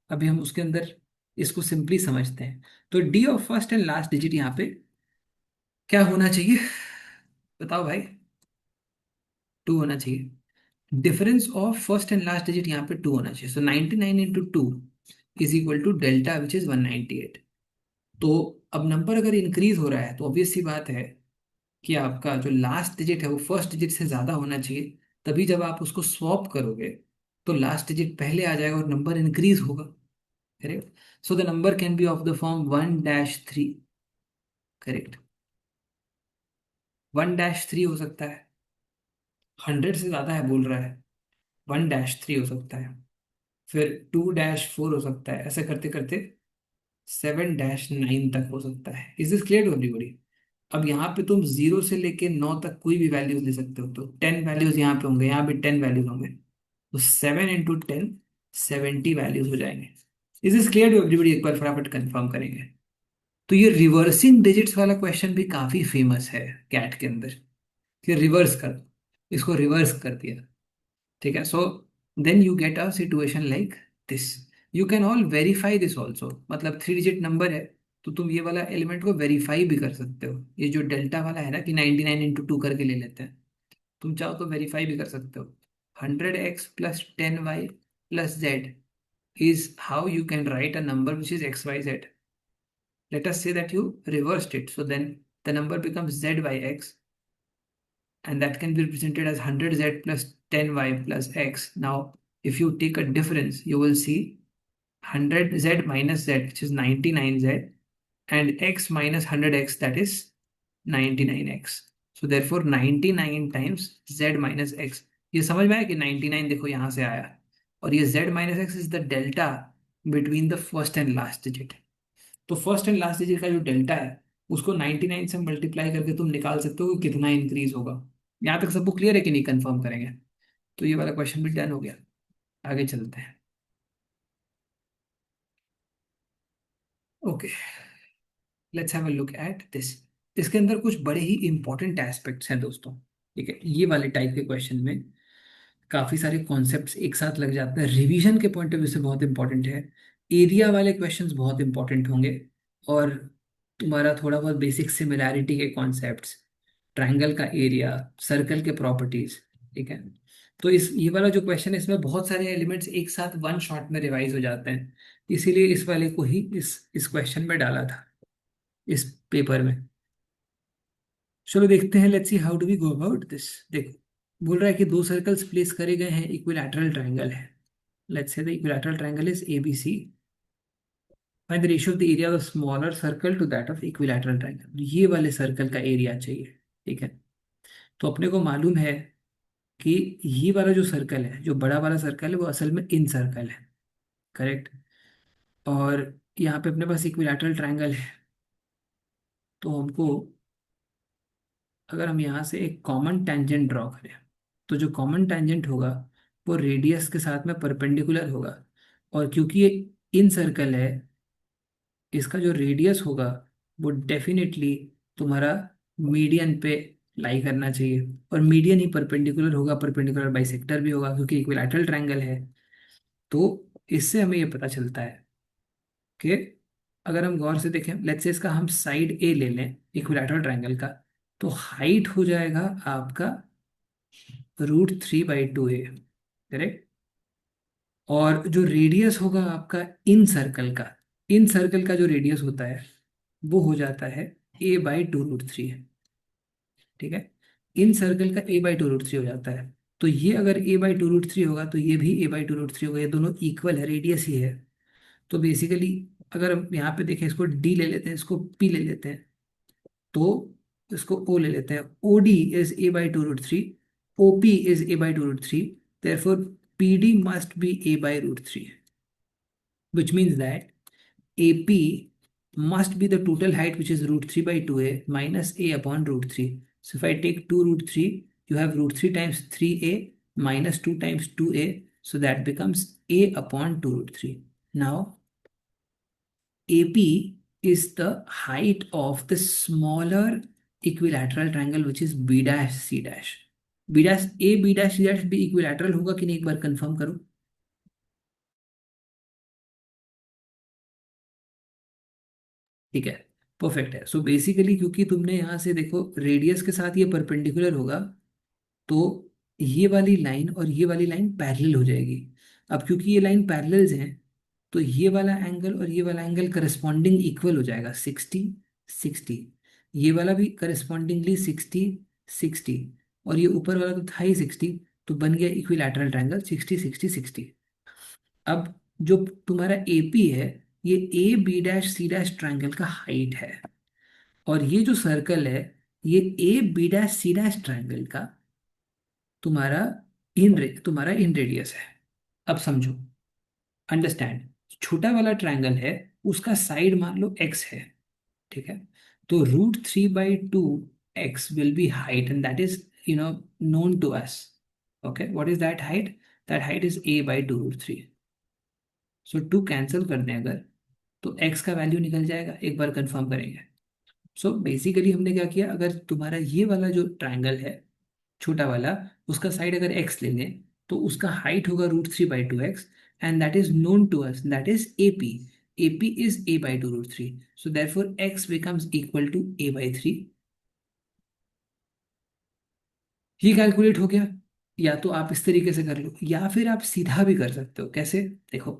A: अभी हम उसके अंदर इसको सिंपली समझते हैं। तो D of first and last digit यहाँ पे क्या होना चाहिए? बताओ भाई। 2 होना चाहिए। Difference of first and last digit यहाँ पे 2 होना चाहिए। So 99 into 2 is equal to delta which is 198। तो अब नंबर अगर इंक्रीज हो रहा है तो ऑब्वियस सी बात है कि आपका जो लास्ट डिजिट है वो फर्स्ट डिजिट से ज्यादा होना चाहिए। तभी जब आप उसको स्वैप करोगे तो लास्ट डिजिट पहले आ जाएगा और नंबर इंक्रीज होगा। Correct. So the number can be of the form 1-3। Correct. 1-3 हो सकता है, 100 से ज्यादा है बोल रहा है, 1-3 हो सकता है, फिर 2-4 हो सकता है, ऐसे करते करते 7-9 तक हो सकता है। Is this clear to everybody? अब यहाँ पे तुम 0 से लेके 9 तक कोई भी वैल्यूज ले सकते हो, तो 10 वैल्यूज यहाँ पे होंगे, यहाँ पे 10 वैल्यूज होंगे, तो 7 × 10 70 वैल्यूज हो जाएंगे। Is this clear to everybody? एक बार फटाफट कंफर्म करेंगे। तो ये रिवर्सिंग डिजिट्स वाला क्वेश्चन भी काफी फेमस है कैट के अंदर, कि रिवर्स कर, इसको रिवर्स कर दिया। ठीक है। So then you get a situation like this. You can all verify this also, मतलब 3 डिजिट नंबर है तो तुम ये वाला एलिमेंट को वेरीफाई भी कर सकते हो। ये जो डेल्टा वाला है ना कि 99 × 2 करके ले लेते हैं, तुम चाहो तो वेरीफाई भी कर सकते हो। 100x + 10y + z is how you can write a number which is xyz. Let us say that you reversed it, so then the number becomes z by x, and that can be represented as 100z + 10y + x. Now, if you take a difference, you will see 100z minus z, which is 99z, and x minus 100x, that is 99x. So therefore 99 times z minus x. ये समझ में आया कि 99 देखो यहाँ से आया, और ये z minus x is the delta between the first and last digit. तो फर्स्ट एंड लास्ट डिजिट का जो डेल्टा है उसको 99 से मल्टीप्लाई करके तुम निकाल सकते हो कि कितना इंक्रीज होगा। यहाँ तक सबको क्लियर है कि नहीं? कंफर्म करेंगे। तो ये वाला क्वेश्चन भी डन हो गया। आगे चलते हैं। Okay, let's have a look at this. इसके अंदर कुछ बड़े ही इंपॉर्टेंट एस्पेक्ट्स हैं दोस्तों। ठीक है, ये वाले टाइप के क्वेश्चन में काफी सारे कॉन्सेप्ट्स एक साथ लग जाते हैं। रिवीजन के पॉइंट ऑफ व्यू से बहुत इंपॉर्टेंट है। एरिया वाले क्वेश्चंस बहुत इंपॉर्टेंट होंगे, और तुम्हारा थोड़ा बहुत बेसिक सिमिलैरिटी के कॉन्सेप्ट्स, ट्रायंगल का एरिया, सर्कल के प्रॉपर्टीज। ठीक है। तो इस ये वाला जो क्वेश्चन है इसमें बहुत सारे एलिमेंट्स एक साथ वन शॉट में रिवाइज हो जाते हैं, इसीलिए इस वाले को ही इस क्वेश्चन में डाला था इस पेपर में। चलो देखते हैं, let's see how do we go about this. देखो, बोल रहा है कि दो सर्कल्स प्लेस करे गए हैं, इक्विलैटरल ट्रायंगल है। Let's say the equilateral triangle is ABC। Find the ratio of the area of smaller circle to that of equilateral triangle. ये वाले सर्कल का एरिया चाहिए। ठीक है। तो अपने को मालूम है कि ये वाला जो सर्कल है, जो बड़ा वाला सर्कल है, वो असल में इन सर्कल है। करेक्ट। और यहाँ पे अपने पास इक्विलैटरल ट्रायंगल है, तो हमको अगर हम यहाँ से एक कॉमन टेंजेंट ड्रॉ करें तो जो कॉमन टेंजेंट होगा वो रेडियस के साथ में परपेंडिकुलर होगा। और क्योंकि ये इन सर्कल है, इसका जो रेडियस होगा वो डेफिनेटली तुम्हारा मीडियन पे लाई करना चाहिए, और मीडियन ही परपेंडिकुलर होगा, परपेंडिकुलर बाइसेक्टर भी होगा क्योंकि इक्विलैटरल ट्रायंगल है। तो इससे हमें ये पता चलता है कि अगर हम गौर से देखें, लेट्स से इसका हम साइड ए ले लें इक्विलैटरल ट्रायंगल का, तो हाइट हो जाएगा आपका √3/2a। करेक्ट। और जो रेडियस होगा आपका इन सर्कल का जो रेडियस होता है वो हो जाता है a/2√3। ठीक है। इन सर्कल का a/2√3 हो जाता है। तो ये अगर a/2√3 होगा तो ये भी a/2√3 होगा, ये दोनों इक्वल है, रेडियस ही है। तो बेसिकली अगर हम यहाँ पे देखें, इसको d ले लेते हैं, इसको p ले लेते हैं, तो इसको o ले लेते हैं। OD is a/2√3, OP is a/2√3, therefore PD must be a/√3, which means that AP must be the total height, which is √3/2a minus a upon √3. So if I take 2√3, you have √3 times 3a minus 2 times 2a, so that becomes a upon 2√3. Now AP is the height of the smaller equilateral triangle, which is B'(C'). B'(A), B'(C') भी equilateral होगा कि नहीं, एक बार confirm करो। ठीक है, perfect है। सो बेसिकली क्योंकि तुमने यहाँ से देखो रेडियस के साथ ये परपेंडिकुलर होगा, तो ये वाली लाइन और ये वाली लाइन पैरेलल हो जाएगी। अब क्योंकि ये लाइन पैरेलल्स हैं, तो ये वाला एंगल और ये वाला एंगल करस्पॉन्डिंग इक्वल हो जाएगा 60 60। ये वाला भी करस्पॉन्डिंगली 60 60, और ये ऊपर वाला तो था ही 60, तो बन गया इक्विलैटरल ट्रायंगल 60 60 60। अब जो तुम्हारा एपी है, ये A B dash C dash triangle का हाइट है, और ये जो सर्कल है, ये A B dash C dash triangle का तुम्हारा तुम्हारा इन रेडियस है। अब समझो, अंडरस्टैंड। छोटा वाला ट्रायंगल है, उसका साइड मान लो एक्स है, ठीक है। तो √3/2 x will be height, and that is, known to us. Okay, what is that height? That height is a/2√3. So 2 cancel कर दें अगर, तो x का वैल्यू निकल जाएगा, एक बार कंफर्म करेंगे। सो बेसिकली हमने क्या किया, अगर तुम्हारा ये वाला जो ट्रायंगल है छोटा वाला, उसका साइड अगर x ले लें, तो उसका हाइट होगा √3/2x, and that is known to us, that is AP. AP is a/2√3, so therefore x becomes equal to a/3। ये कैलकुलेट हो गया। या तो आप इस तरीके से कर लो, या फिर आप सीधा भी कर सकते हो। कैसे? देखो,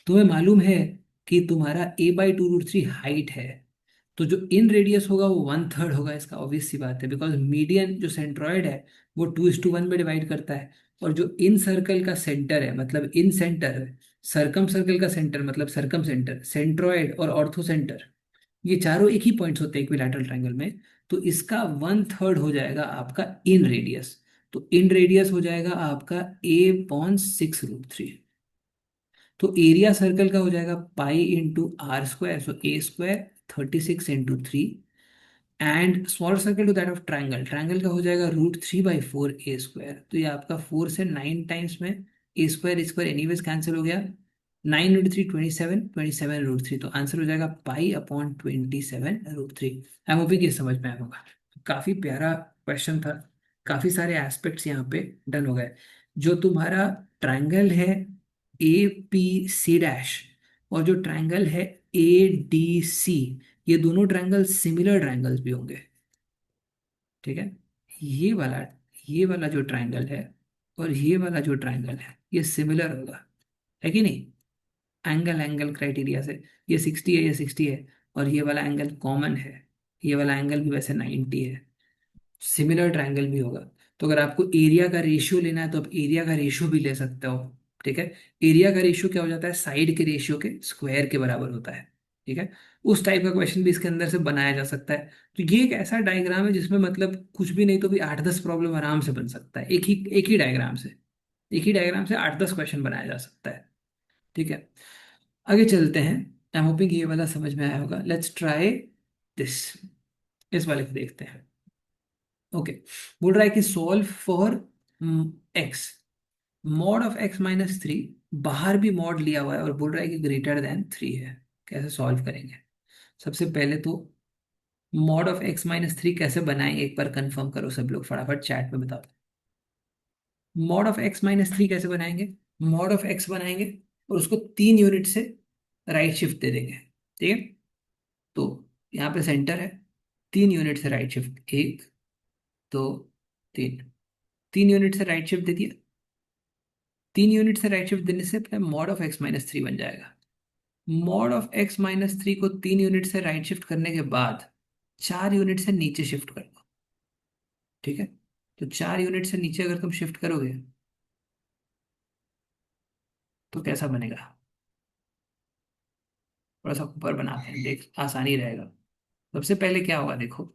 A: तुम्हें मालूम है कि तुम्हारा a/2√3 हाइट है, तो जो इन रेडियस होगा वो 1/3 होगा। इसका ऑब्वियस सी बात है, बिकॉज मीडियन जो सेंट्रॉयड है वो 2:1 में डिवाइड करता है, और जो इन सर्कल का सेंटर है, मतलब इन सेंटर है, सर्कम सर्कल का सेंटर मतलब सर्कम सेंटर, सेंट्रॉयड और ऑर्थो सेंटर, ये चारों एक ही पॉइंट्स होते हैं इक्विलैटरल ट्रायंगल में। तो इसका 1/3 हो जाएगा आपका इन रेडियस। तो इन रेडियस हो जाएगा आपका a/6√3। तो एरिया सर्कल का हो जाएगा π × r², so a², 36 × 3, and smaller circle to that of triangle, triangle का हो जाएगा √3/4 a²। तो ये आपका 4 से 9 टाइम्स में a² एनीवेज कैंसिल हो गया। 9 × 3 27, 27√3, तो आंसर हो जाएगा π/27√3। आई होप कि ये समझ में आया होगा। काफी प्यारा क्वेश्चन था, काफी सारे एस्पेक्ट्स यहाँ पे डन हो गए। जो तुम्हारा ट्राइंगल है APC' और जो ट्राइंगल है ADC, ये दोनों ट्रायंगल सिमिलर ट्रायंगल्स भी होंगे, ठीक है। ये वाला ये वाला जो ट्रायंगल है और ये वाला जो ट्रायंगल है, ये सिमिलर होगा, है कि नहीं? एंगल एंगल क्राइटेरिया से ये 60 है, ये 60 है, और ये वाला एंगल कॉमन है, ये वाला एंगल भी वैसे 90 है, सिमिलर ट्रायंगल भी होगा। तो अगर आपको एरिया का रेशियो लेना है, तो आप एरिया का रेशियो भी ले सकते हो, ठीक है। एरिया का रेशियो क्या हो जाता है? साइड के रेशियो के स्क्वायर के बराबर होता है, ठीक है। उस टाइप का क्वेश्चन भी इसके अंदर से बनाया जा सकता है। तो ये एक ऐसा डायग्राम है जिसमें मतलब कुछ भी नहीं तो भी 8-10 प्रॉब्लम आराम से बन सकता है, एक ही डायग्राम से, एक ही डायग्राम से 8-10 क्वेश्चन बनाया जा सकता है, ठीक है। आगे चलते हैं। आई एम होपिंग ये वाला समझ में आया होगा। Let's try this. इस वाले को देखते हैं। ओके, बोल रहा है कि solve for x, mod of x-3, बाहर भी मॉड लिया हुआ है और बोल रहा है कि >3 है। कैसे सॉल्व करेंगे? सबसे पहले तो मॉड ऑफ x-3 कैसे बनाएंगे, एक बार कंफर्म करो सब लोग, फटाफट चैट में बताओ। मॉड ऑफ x-3 कैसे बनाएंगे? मॉड ऑफ x बनाएंगे और उसको 3 यूनिट से राइट शिफ्ट दे देंगे, ठीक है। तो यहाँ पे सेंटर है, 3 यूनिट से राइट शिफ्ट, 1 2 3, 3 यूनिट से राइट शिफ्ट दे दिया। 3 यूनिट से राइट शिफ्ट देने से अपना मॉड ऑफ x-3 बन जाएगा। मॉड ऑफ x-3 को 3 यूनिट से राइट शिफ्ट करने के बाद 4 यूनिट से नीचे शिफ्ट कर दो, ठीक है। तो 4 यूनिट से नीचे अगर तुम शिफ्ट करोगे तो कैसा बनेगा? थोड़ा सा ऊपर बनाते हैं, देख आसानी रहेगा। सबसे पहले क्या होगा देखो,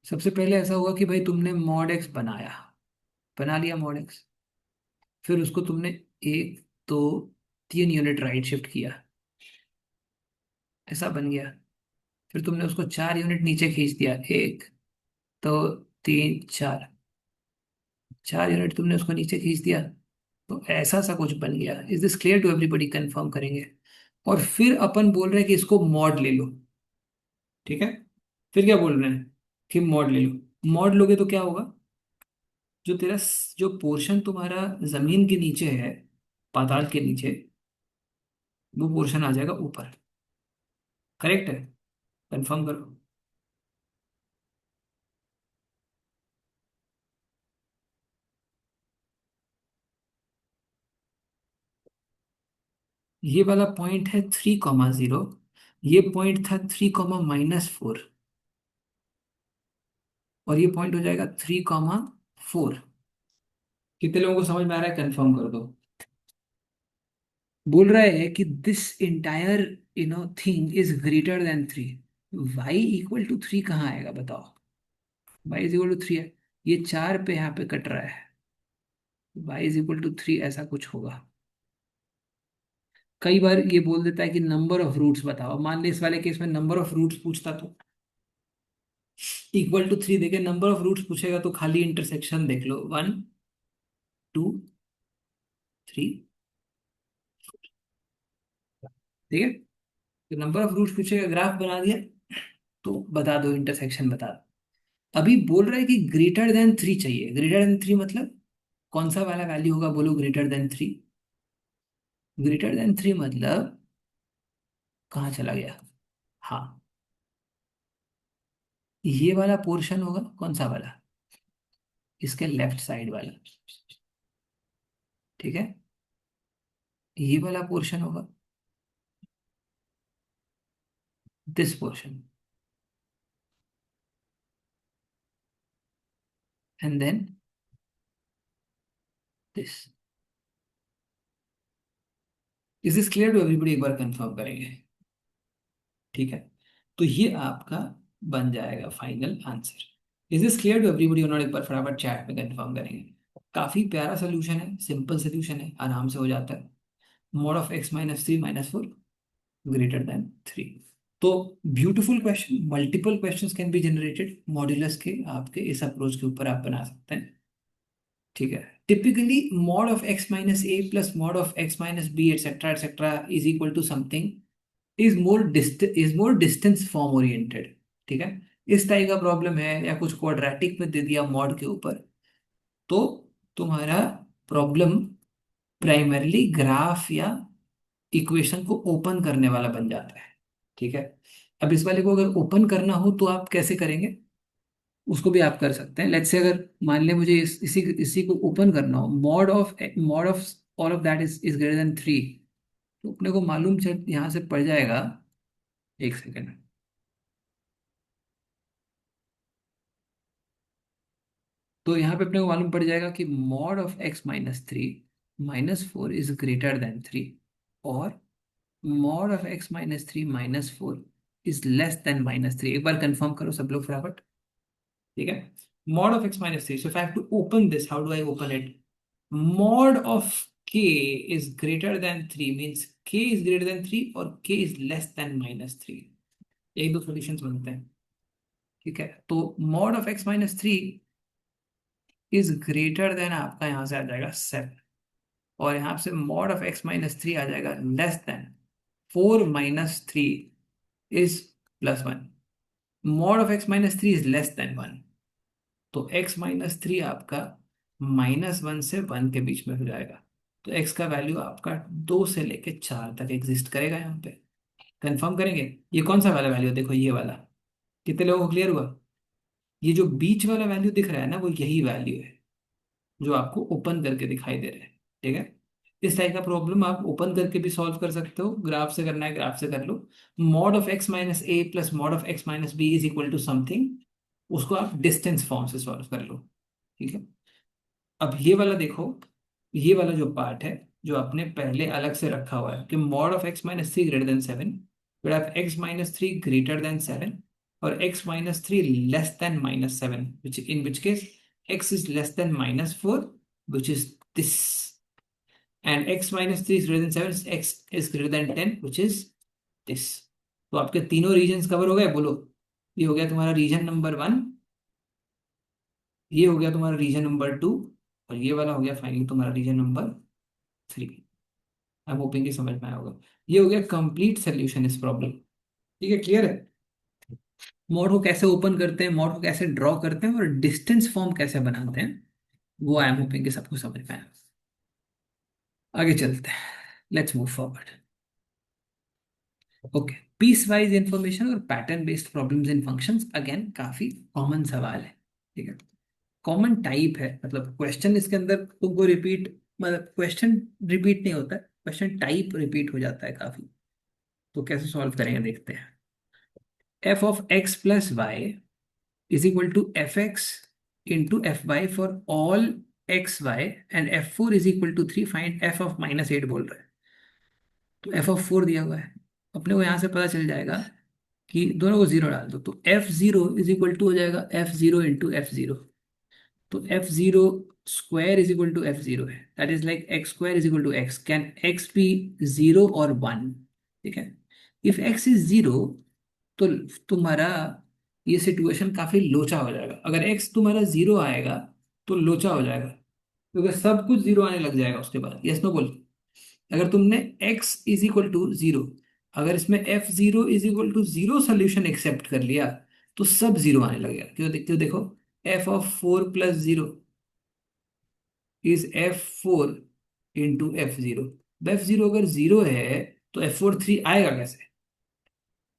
A: सबसे पहले ऐसा होगा कि भाई तुमने मॉड x बनाया, बना लिया मॉड x, फिर उसको तुमने 1 2 3 यूनिट राइट शिफ्ट किया, ऐसा बन गया। फिर तुमने उसको 4 यूनिट नीचे खींच दिया, 1 2 3 4, 4 यूनिट तुमने उसको नीचे खींच दिया, तो ऐसा सा कुछ बन गया। Is this clear to everybody? Confirm करेंगे। और फिर अपन बोल रहे हैं कि इसको मॉड ले लो, ठीक है। फिर क्या बोल रहे हैं कि मॉड ले लो। मॉड लोगे तो क्या होगा? जो तेरा जो पोर्शन तुम्हारा जमीन के नीचे है, पाताल के नीचे, वो पोर्शन आ जाएगा ऊपर। करेक्ट है? कंफर्म करो। ये वाला पॉइंट है 3,0, ये पॉइंट था 3,-4, और ये पॉइंट हो जाएगा 3,4। कितने लोगों को समझ में आ रहा है, कंफर्म कर दो। बोल रहा है कि this entire thing is greater than 3। y = 3 कहाँ आएगा बताओ। y = 3 है, ये 4 पे यहाँ पे कट रहा है, y = 3 ऐसा कुछ होगा। कई बार ये बोल देता है कि नंबर ऑफ रूट्स बताओ। मान ली इस वाले केस में नंबर ऑफ रूट्स पूछता तो =3 देके नंबर ऑफ रूट्स पूछेगा तो खाली इंटरसेक्शन देख लो, 1 2 3। ठीक है, तो नंबर ऑफ रूट्स पूछेगा, ग्राफ बना दिया तो बता दो, इंटरसेक्शन बता दो। अभी बोल रहा है कि ग्रेटर देन 3 चाहिए। ग्रेटर देन 3 मतलब कौन सा वाला वैल्यू होगा, बोलो ग्रेटर देन 3। ग्रेटर देन 3 मतलब कहाँ चला गया, हाँ, ये वाला पोर्शन होगा, कौन सा वाला, इसके लेफ्ट साइड वाला। ठीक है, ये वाला पोर्शन होगा, this portion, and then this. Is this clear to everybody, एक बार कंफर्म करेंगे। ठीक है, तो ये आपका बन जाएगा final answer. Is this clear to everybody और नॉट, एक बार फटाफट चैट में कंफर्म करेंगे। काफी प्यारा सोल्यूशन है, सिंपल सोल्यूशन है, आराम से हो जाता है। mod (x - 3 - 4) >3। तो beautiful question, multiple questions can be generated modulus के, आपके इस अप्रोच के ऊपर आप बना सकते हैं। ठीक है, typically mod (x - a + mod(x - b) etcetera etcetera is equal to something is more distance form oriented. ठीक है, इस टाइप का प्रॉब्लम है या कुछ क्वाड्रेटिक में दे दिया मॉड के ऊपर, तो तुम्हारा प्रॉब्लम प्राइमरली ग्राफ या इक्वेशन को ओपन करने वाला बन जाता है। ठीक है, अब इस वाले को अगर ओपन करना हो तो आप कैसे करेंगे, उसको भी आप कर सकते हैं। लेट्स से अगर मान ले मुझे इसी इसी को ओपन करना हो, mod of all of that is greater than 3, तो अपने को मालूम चल यहाँ से पड़ जाएगा, एक सेकेंड। तो यहाँ पे अपने को मालूम पड़ जाएगा कि mod (x - 3 - 4) is greater than 3, और mod (x - 3 - 4) is less than -3। एक बार कंफर्म करो सब लोग फटाफट। ठीक है, mod (x - 3), so if I have to open this, how do I open it? Mod of k is greater than 3 means k is greater than 3 और k is less than -3। एक दो सॉल्यूशंस बनते हैं। ठीक है, तो mod (x - 3) is greater than आपका यहां से आ जाएगा 7, और यहां से mod (x - 3) आ जाएगा less than 4 - 3 is +1। mod(x - 3) is less than 1, तो x - 3 आपका -1 से 1 के बीच में हो जाएगा। तो x का वैल्यू आपका 2 से लेके 4 तक एग्जिस्ट करेगा यहाँ पे। कंफर्म करेंगे, ये कौन सा वाला वैल्यू, देखो ये वाला। कितने लोगों को क्लियर हुआ, ये जो बीच वाला वैल्यू दिख रहा है ना, वो यही वैल्यू है जो आपको ओपन करके दिखाई दे रहा है। ठीक है, इस टाइप का प्रॉब्लम आप ओपन करके भी सॉल्व कर सकते हो, ग्राफ से करना है ग्राफ से कर लो। mod(x - a + mod(x - b) is equal to something, उसको आप डिस्टेंस फॉर्म से सॉल्व कर लो। ठीक है, अब ये वाला देखो, ये वाला जो पार्ट है जो आपने पहले अलग से रखा हुआ है कि mod(x - 3 greater than 7), फिर आप (x - 3 greater than 7) और (x - 3 less than -7), which in which case x is less than -4, which is this, and (x - 3 is greater than 7), x is greater than 10, which is this। तो आपके तीनों regions cover हो गए, बोलो। ये हो गया तुम्हारा रीजन नंबर 1, ये हो गया तुम्हारा रीजन नंबर 2, और ये वाला हो गया फाइनली तुम्हारा region number 3। I am hoping कि समझ में आया होगा। ये हो गया कंप्लीट सोल्यूशन इस प्रॉब्लम। ठीक है, क्लियर है। मॉड को कैसे ओपन करते हैं, मॉड को कैसे ड्रॉ करते हैं, और डिस्टेंस फॉर्म कैसे बनाते हैं, वो आई एम होपिंग कि सबको समझ में आया। आगे चलते हैं, let's move forward. Okay, piece wise information और pattern based problems in functions, again काफी कॉमन सवाल है। ठीक है, कॉमन टाइप है, मतलब क्वेश्चन इसके अंदर तुमको रिपीट, मतलब क्वेश्चन रिपीट नहीं होता है, क्वेश्चन टाइप रिपीट हो जाता है काफी। तो कैसे सॉल्व करेंगे देखते हैं। F of x plus y is equal to f x into f y for all x y and f four is equal to 3, find f of -8 बोल रहा है। तो एफ ऑफ 4 दिया हुआ है, अपने को यहाँ से पता चल जाएगा कि दोनों को जीरो डाल दो, तो f zero is equal to हो जाएगा f zero into F zero. तो f zero square is equal to f zero है, that is like x square is equal to x, can x be zero और one? ठीक है, if x is zero तो तुम्हारा ये situation काफी लोचा हो जाएगा। अगर एक्स तुम्हारा जीरो आएगा तो लोचा हो जाएगा, क्योंकि सब कुछ जीरो आने लग जाएगा उसके बाद। यस नो बोल। अगर तुमने x is equal to zero, अगर इसमें f zero is equal to zero solution accept कर लिया तो सब जीरो आने लगेगा। क्यों देखते हो, देखो F of 4 plus zero is F four into F zero. F zero अगर जीरो है तो एफ फोर 3 आएगा कैसे?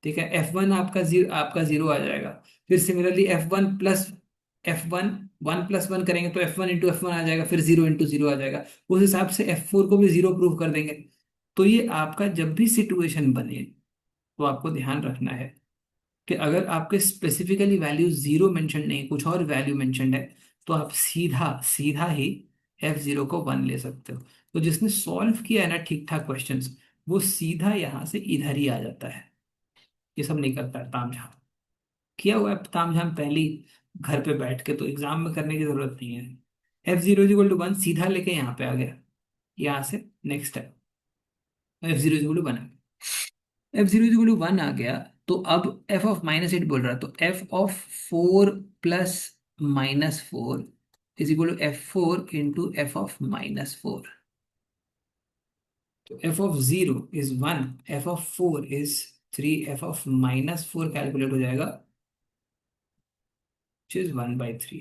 A: ठीक है, एफ वन आपका जीरो आ जाएगा। फिर similarly F one plus F one, one plus one करेंगे तो F one into F one आ जाएगा, फिर जीरो इंटू जीरो आ जाएगा। उस हिसाब से एफ फोर को भी जीरो प्रूव कर देंगे। तो ये आपका जब भी सिचुएशन बने तो आपको ध्यान रखना है कि अगर आपके स्पेसिफिकली वैल्यू जीरो मेंशन नहीं, कुछ और वैल्यू मेंशन है, तो आप सीधा सीधा ही एफ जीरो को वन ले सकते हो। तो जिसने सॉल्व किया है ना ठीक ठाक क्वेश्चंस, वो सीधा यहाँ से इधर ही आ जाता है। ये सब नहीं करता है तामझाम, किया हुआ है तामझाम पहली घर पे बैठ के, तो एग्जाम में करने की जरूरत नहीं है। F zero equal to one सीधा लेके यहाँ पे आ गया, यहाँ से नेक्स्ट है F zero equal to one, F zero equal to one आ गया। तो अब एफ ऑफ -8 बोल रहा है, तो f of 4 plus -4 is equal to f four into f of -4। तो f of zero is one, f of 4 is 3, f of -4 calculate हो जाएगा which is 1/3।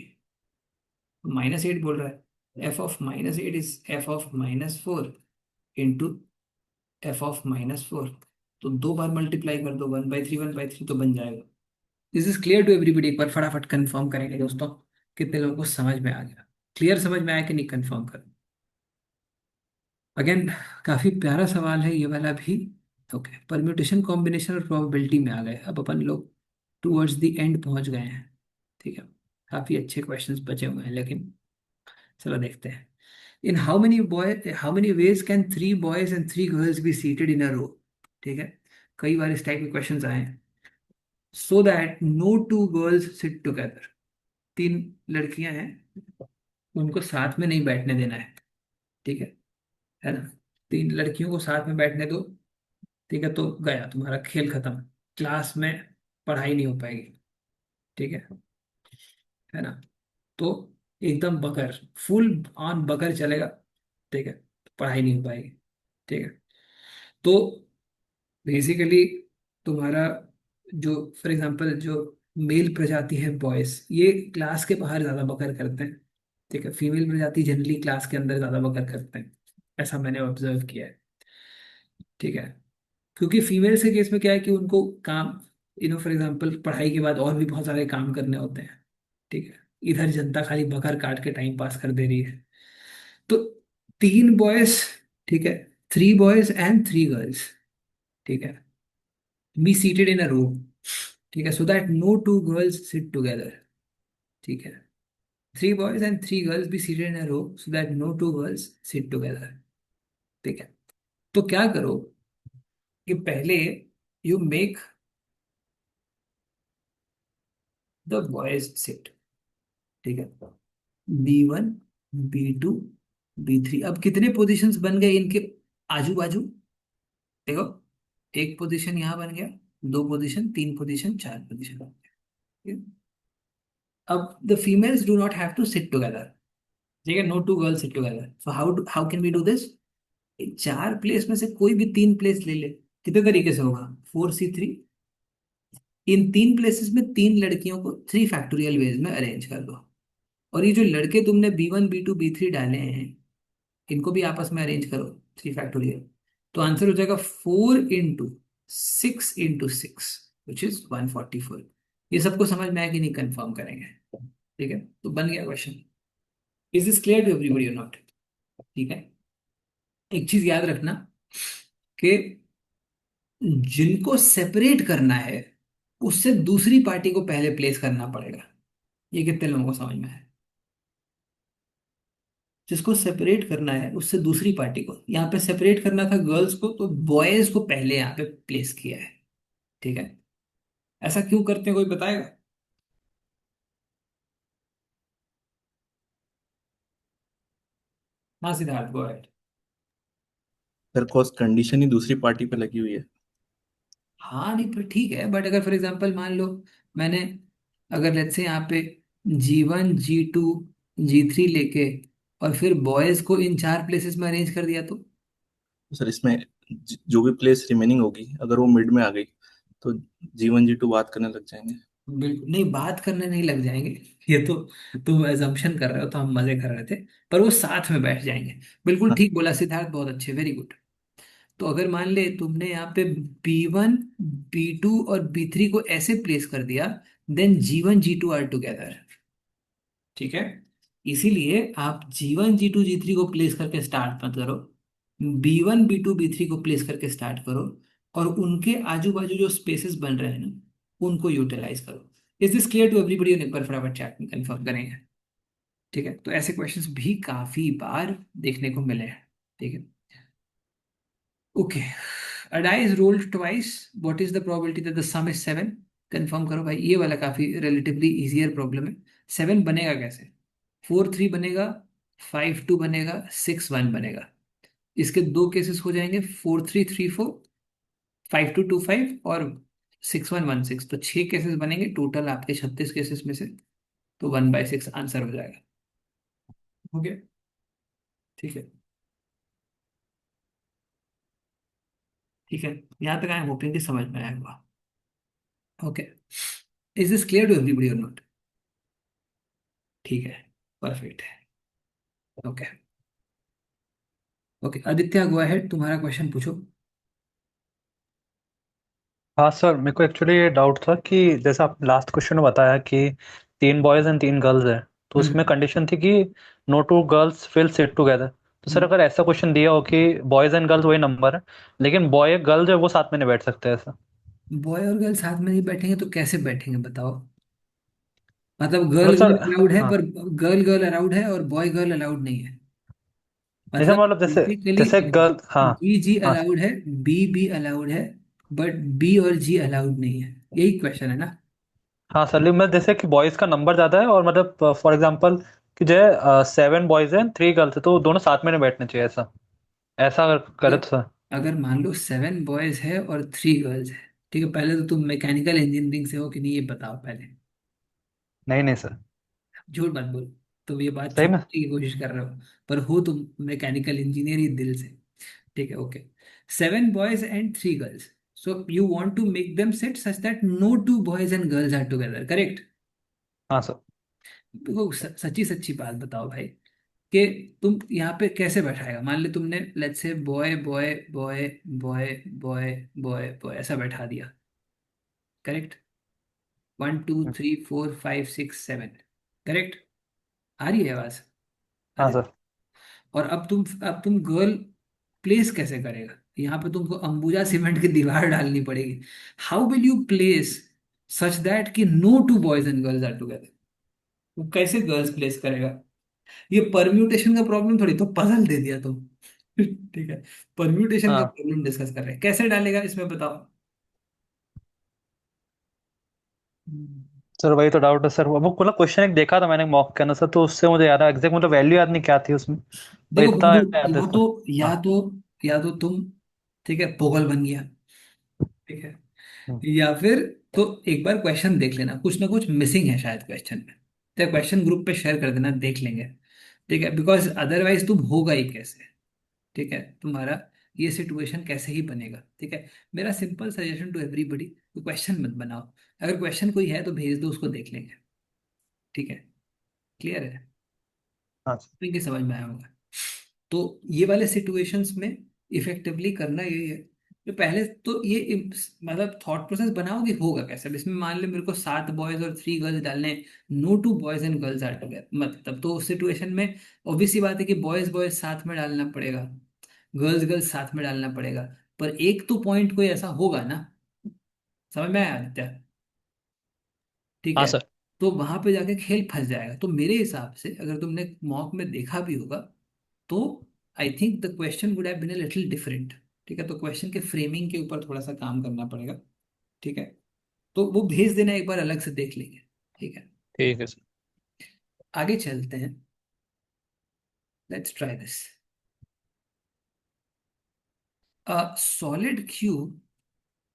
A: -8 बोल रहा है, f of -8 is f of -4 into f of -4। तो दो बार multiply कर दो, 1/3 1/3 तो बन जाएगा। This is clear to everybody? एक बार फटाफट कंफर्म करेंगे दोस्तों, कितने लोगों को समझ में आ गया? क्लियर समझ में आया कि नहीं, कंफर्म करो। अगेन काफी प्यारा सवाल है ये वाला भी। ओके, परम्यूटेशन कॉम्बिनेशन और प्रोबेबिलिटी में आ गए, अब अपन लोग टूवर्ड्स द एंड पहुंच गए हैं। ठीक है, काफी अच्छे क्वेश्चंस बचे हुए हैं, लेकिन चलो देखते हैं। In how many ways can 3 boys and 3 girls be seated in a row? ठीक है, कई बार इस टाइप के क्वेश्चंस आए हैं। So that no two girls sit together, 3 लड़कियां हैं, उनको साथ में नहीं बैठने देना है। ठीक है ना? 3 लड़कियों को साथ में बैठने दो, ठीक है, तो गया तुम्हारा खेल खत्म, क्लास में पढ़ाई नहीं हो पाएगी। ठीक है ना? तो एकदम बकर, फुल ऑन बकर चलेगा। ठीक है, पढ़ाई नहीं हो पाएगी। ठीक है, तो बेसिकली तुम्हारा जो फॉर एग्जांपल जो मेल प्रजाति है बॉयज, ये क्लास के बाहर ज्यादा बकर करते हैं। ठीक है, फीमेल प्रजाति जनरली क्लास के अंदर ज्यादा बकर करते हैं, ऐसा मैंने ऑब्जर्व किया है। ठीक है, क्योंकि फीमेल्स के केस में क्या है कि उनको काम, फॉर एग्जांपल पढ़ाई के बाद और भी बहुत सारे काम करने होते हैं। ठीक है, इधर जनता खाली बकर काट के टाइम पास कर दे रही है। तो 3 बॉयज, ठीक है, 3 बॉयज एंड 3 गर्ल्स, ठीक है, B seated in a row. ठीक है, so that no two girls sit together. ठीक है, 3 boys and 3 girls be seated in a row so that no two girls sit together. ठीक है, तो क्या करो कि पहले you make the boys sit. ठीक है, B1 B2 B3, अब कितने पोजीशंस बन गए इनके आजू बाजू? देखो, एक पोजीशन यहाँ बन गया, 2 पोजीशन, 3 पोजीशन, 4 पोजीशन। अब the females do not have to sit together. ठीक है, no two girls sit together, so how can we do this? 4 place में से कोई भी 3 प्लेस ले ले, कितने तरीके से होगा? 4C3, इन 3 प्लेसेस में 3 लड़कियों को 3 फैक्टोरियल वेज में अरेंज कर दो, और ये जो लड़के तुमने B1 B2 B3 डाले हैं, इनको भी आपस में अरेंज करो 3 फैक्टोरियल। तो आंसर हो जाएगा 4 इंटू 6 इंटू 6 विच इज 144। ये सबको समझ में आया कि नहीं, कंफर्म करेंगे। ठीक है, तो बन गया question. Is this clear to everybody और नॉट? ठीक है, एक चीज याद रखना, कि जिनको सेपरेट करना है उससे दूसरी पार्टी को पहले प्लेस करना पड़ेगा। ये कितने लोगों को समझ में है? जिसको सेपरेट करना है उससे दूसरी पार्टी को, यहाँ पे सेपरेट करना था गर्ल्स को, तो बॉयज को पहले यहाँ पे प्लेस किया है। ठीक है, ऐसा क्यों करते हैं, कोई बताएगा? हाँ Siddharth, go ahead.
E: Sir cause condition ही दूसरी पार्टी पे लगी हुई है।
A: हाँ नहीं, पर ठीक है, बट अगर फॉर एग्जांपल मान लो मैंने, अगर लेट्स से यहाँ पे G1 G2 G3 लेके और फिर बॉयज को इन 4 प्लेसेस में अरेंज कर दिया तो?
E: तो सर इसमें जो भी प्लेस रिमेनिंग होगी अगर वो मिड में आ गई तो G1 G2 बात करने लग जाएंगे।
A: बिल्कुल नहीं, बात करने नहीं लग जाएंगे। ये तो तुम एजम्पशन कर रहे हो, तो हम मजे कर रहे थे। पर वो साथ में बैठ जाएंगे। बिल्कुल
E: हाँ।
A: ठीक बोला सिद्धार्थ, बहुत अच्छे, वेरी गुड। तो अगर मान ले तुमने यहाँ पे B1 B2 और B3 को ऐसे प्लेस कर दिया, then G1 G2 are together. ठीक है, इसीलिए आप G1 G2 G3 को प्लेस करके स्टार्ट मत करो, B1 B2 B3 को प्लेस करके स्टार्ट करो, और उनके आजू बाजू जो स्पेसेस बन रहे हैं ना उनको यूटिलाइज करो। Is this clear to everybody? एक बार फटाफट चैट में कंफर्म करेंगे। ठीक है, तो ऐसे क्वेश्चंस भी काफी बार देखने को मिले हैं। ठीक है, okay. A die is rolled twice. What is the probability that the sum is 7? Confirm करो भाई, ये वाला काफी रिलेटिवली इजियर प्रॉब्लम है। 7 बनेगा कैसे? 4 3 बनेगा, 5 2 बनेगा, 6 1 बनेगा। इसके दो केसेस हो जाएंगे, 4 3 3 4, 5 2 2 5 और 6 1 1 6। तो 6 केसेस बनेंगे टोटल आपके 36 केसेस में से। तो 1/6 आंसर हो जाएगा। हो गया? ठीक है, ठीक है, यहाँ तक आई एम होपिंग कि समझ में आया होगा। Okay, is this clear to everybody और नॉट? ठीक है, परफेक्ट है। Okay, okay Aditya, go ahead, तुम्हारा क्वेश्चन पूछो।
H: हाँ सर, मेरे को एक्चुअली ये डाउट था कि जैसा आप लास्ट क्वेश्चन में बताया कि 3 बॉयज एंड 3 गर्ल्स है, तो उसमें
A: हम्म
H: कंडीशन थी कि no two girls will sit together. तो सर
A: हम्म।
H: अगर ऐसा क्वेश्चन दिया हो कि बॉयज एंड गर्ल्स वही नंबर है, लेकिन बॉय गर्ल जो है वो साथ में नहीं बैठ सकते ऐसा।
A: बॉय और गर्ल साथ में नहीं बैठेंगे तो कैसे बैठेंगे बताओ? मतलब गर्ल
H: मतलब
A: गर्ल
H: सर,
A: अलाउड है,
H: हाँ,
A: पर गर्ल गर्ल अलाउड है और बॉय गर्ल अलाउड नहीं है।
H: जैसे
A: मतलब
H: मतलब जैसे
A: बेसिकली
H: जैसे गर्ल, हाँ।
A: G
H: हाँ
A: अलाउड है, B अलाउड है, बट B और G अलाउड नहीं है। यही क्वेश्चन है ना?
H: हाँ सर, लेकिन मतलब जैसे कि बॉयज का नंबर ज्यादा है और मतलब फॉर एग्जाम्पल कि जो है 7 बॉयज हैं 3 गर्ल्स है, तो दोनों साथ में नहीं बैठने चाहिए ऐसा। ऐसा अगर करे
A: अगर
H: तो सर।
A: अगर मान लो 7 बॉयज है और 3 गर्ल्स है, ठीक है, पहले तो तुम मैकेनिकल इंजीनियरिंग से हो कि नहीं ये बताओ पहले।
H: नहीं नहीं सर।
A: झूठ मत बोलो, तुम ये बात
H: सही में।
A: छुपाने की कोशिश कर रहे हो, पर हो तुम मैकेनिकल इंजीनियर ही दिल से। ठीक है, okay. 7 boys and 3 girls, so you want to make them sit such that no two boys and girls are together, correct?
H: हाँ सर।
A: देखो सच्ची सच्ची बात बताओ भाई, कि तुम यहाँ पे कैसे बैठाएगा? मान ले तुमने let's say boy boy boy boy boy boy boy ऐसा बैठा दिया, करेक्ट? 1 2 3 4 5 6 7, करेक्ट? आ रही है आवाज?
H: हाँ सर।
A: और अब तुम गर्ल प्लेस कैसे करेगा? यहाँ पे तुमको अंबुजा सीमेंट की दीवार डालनी पड़ेगी। How will you place such that कि no two boys and girls are together? वो कैसे गर्ल्स प्लेस करेगा? ये परम्यूटेशन का प्रॉब्लम थोड़ी, तो पजल दे दिया तुम। ठीक है, परम्यूटेशन का
H: हाँ
A: प्रॉब्लम डिस्कस कर रहे हैं, कैसे डालेगा इसमें बताओ।
H: सर, वही तो डाउट है सर। वो मतलब क्वेश्चन एक देखा था मैंने मॉक के अंदर सर, तो उससे मुझे याद है एग्जैक्ट मतलब वैल्यू याद नहीं क्या थी उसमें, पर
A: देखो
H: इतना
A: बंधु,
H: याद है
A: या
H: सर।
A: तो या
H: हाँ।
A: तो या तो तुम, ठीक है, पोगल बन गया, ठीक है,
H: हम्म,
A: या फिर तो एक बार क्वेश्चन देख लेना, कुछ ना कुछ मिसिंग है शायद क्वेश्चन में। तो क्वेश्चन ग्रुप पे शेयर कर देना, देख लेंगे। ठीक है, बिकॉज अदरवाइज तुम होगा ही कैसे? ठीक है, तुम्हारा ये सिचुएशन कैसे ही बनेगा? ठीक है, मेरा simple suggestion to everybody, question मत बनाओ। अगर क्वेश्चन कोई है तो भेज दो, उसको देख लेंगे। ठीक है, क्लियर है?
H: हाँ
A: इनके समझ में आया होगा। तो ये वाले सिचुएशंस में इफेक्टिवली करना यही है, जो पहले तो ये मतलब थॉट प्रोसेस बनाओ कि होगा कैसे। अब इसमें मान ले मेरे को 7 बॉयज और 3 गर्ल्स डालने, no two boys and girls are together, मतलब तो उस सिचुएशन में ऑब्वियस सी बात है कि बॉयज बॉयज साथ में डालना पड़ेगा। गर्ल्स गर्ल्स साथ में डालना पड़ेगा, पर एक तो पॉइंट कोई ऐसा होगा ना, समझ में आया आदित्य? ठीक
H: हाँ
A: है।
H: सर।
A: तो वहां पे जाके खेल फंस जाएगा। तो मेरे हिसाब से अगर तुमने मॉक में देखा भी होगा तो I think the question would have been a little different. ठीक है, तो क्वेश्चन के फ्रेमिंग के ऊपर थोड़ा सा काम करना पड़ेगा। ठीक है, तो वो भेज देना, एक बार अलग से देख लेंगे। ठीक है,
H: ठीक है सर।
A: आगे चलते हैं। Let's try this. Solid cube,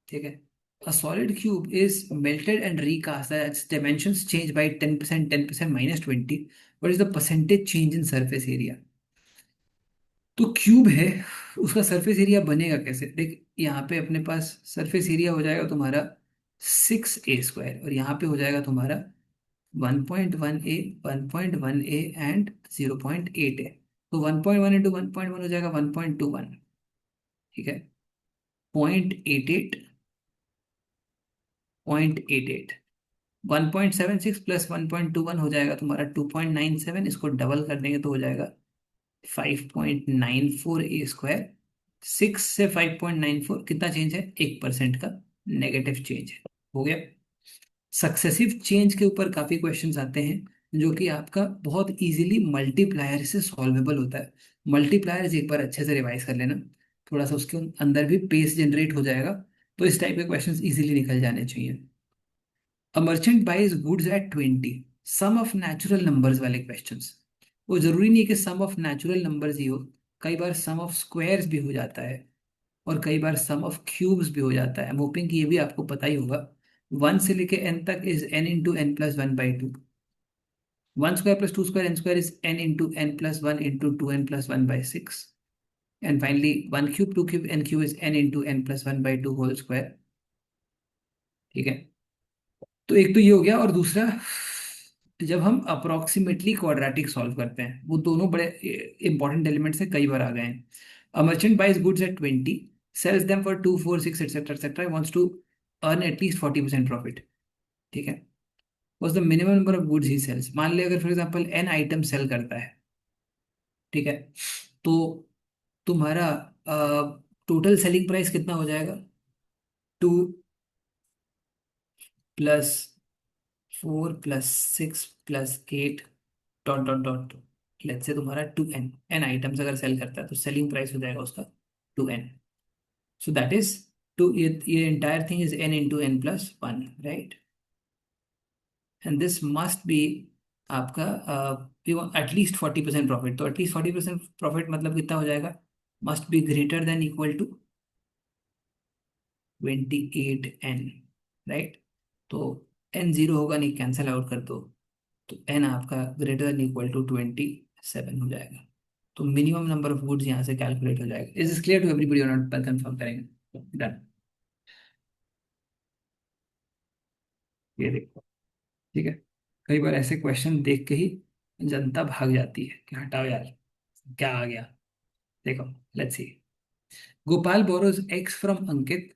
A: ठीक है, a solid cube is melted and recast as its dimensions change by 10%, 10%, -20. What is the percentage change in surface area? तो क्यूब है, उसका सरफेस एरिया बनेगा कैसे? देख, यहाँ पे अपने पास सरफेस एरिया हो जाएगा तुम्हारा 6a² और यहाँ पे हो जाएगा तुम्हारा 1.1a, 1.1a एंड 0.8a। तो 1.1 इंटू 1.1 हो जाएगा 1.21। ठीक है, 0.88, 0.88, 1.76 प्लस 1.21 हो जाएगा तुम्हारा 2.97। इसको डबल कर देंगे तो हो जाएगा 5.94a²। 6 से 5.94 कितना चेंज है? 1% का नेगेटिव चेंज है। हो गया। सक्सेसिव चेंज के ऊपर काफी क्वेश्चंस आते हैं जो कि आपका बहुत इजीली मल्टीप्लायर से सॉल्वेबल होता है। मल्टीप्लायर्स एक बार अच्छे से रिवाइज कर लेना, थोड़ा सा उसके अंदर भी पेस जनरेट हो जाएगा। तो इस टाइप के क्वेश्चंस इजीली निकल जाने चाहिए। A merchant buys goods at 20, sum of natural numbers वाले क्वेश्चंस। वो जरूरी नहीं है कि सम ऑफ नेचुरल नंबर्स ही हो, कई बार सम ऑफ स्क्वायर्स भी हो जाता है और कई बार सम ऑफ क्यूब्स भी हो जाता है। आई एम होपिंग कि ये भी आपको पता ही होगा। 1 से लेके n तक is n into N plus one by two. 1² plus 2² n² is n into N plus one into 2n+1/6। And finally 1³ 2³ n³ is n into N plus one by two whole square. ठीक है, तो एक तो ये हो गया। और दूसरा, जब हम अप्रोक्सीमेटली क्वाड्रेटिक सॉल्व करते हैं, वो दोनों बड़े इंपॉर्टेंट एलिमेंट्स से कई बार आ गए हैं। A merchant buys goods at 20, sells them for 2, 4, 6 etcetera etcetera, wants to earn at least 40% profit. ठीक है, was the minimum number of goods ही सेल्स। मान लिया अगर for example n item sell करता है, ठीक है, तो तुम्हारा टोटल सेलिंग प्राइस कितना हो जाएगा? 2 + 4 + 6 + 8 dot dot dot. Let's say तुम्हारा 2n, n आइटम्स अगर सेल करता है तो सेलिंग प्राइस हो जाएगा उसका 2n। So that is two, ये entire thing is n into N plus one, right? And this must be आपका एटलीस्ट 40% प्रॉफिट। तो एटलीस्ट 40% प्रॉफिट मतलब कितना हो जाएगा? Must be greater than equal to 28n, right? तो n जीरो होगा नहीं, कैंसिल आउट कर दो, तो n आपका ग्रेटर देन इक्वल टू 27 हो जाएगा। तो मिनिमम नंबर ऑफ गुड्स यहाँ से कैलकुलेट हो जाएगा। Is is clear to everybody और नॉट? पर कंफर्म करेंगे। डन। ये देखो, ठीक है, कई बार ऐसे क्वेश्चन देख के ही जनता भाग जाती है कि हटाओ यार, क्या आ गया। देखो, let's see. Gopal borrows x from Ankit.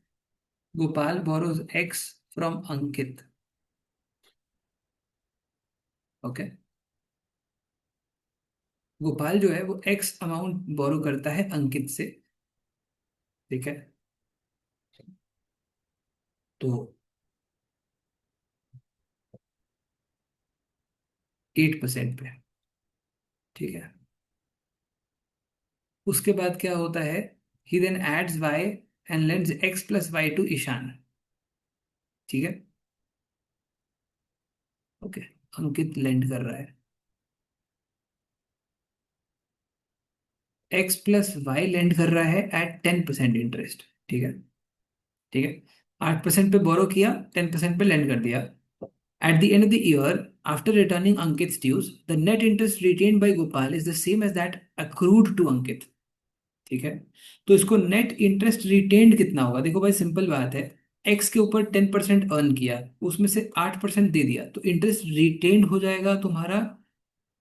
A: Gopal borrows x from Ankit. Okay, Gopal जो है वो x अमाउंट बोरो करता है अंकित से। ठीक है, तो 8% पे। ठीक है, उसके बाद क्या होता है? He then adds y and lends x + y to Ishan. ठीक है, ओके, अंकित लेंड कर रहा है x + y लेंड कर रहा है एट 10% इंटरेस्ट। ठीक है, ठीक है, 8% पे बोरो किया, 10% पे लेंड कर दिया। At the end of the year, after returning Ankit dues, the net interest retained by Gopal is the same as that accrued to Ankit. ठीक है, तो इसको नेट इंटरेस्ट रिटेन्ड कितना होगा? देखो भाई, सिंपल बात है, एक्स के ऊपर 10% अर्न किया, उसमें से 8% दे दिया, तो इंटरेस्ट रिटेन्ड हो जाएगा तुम्हारा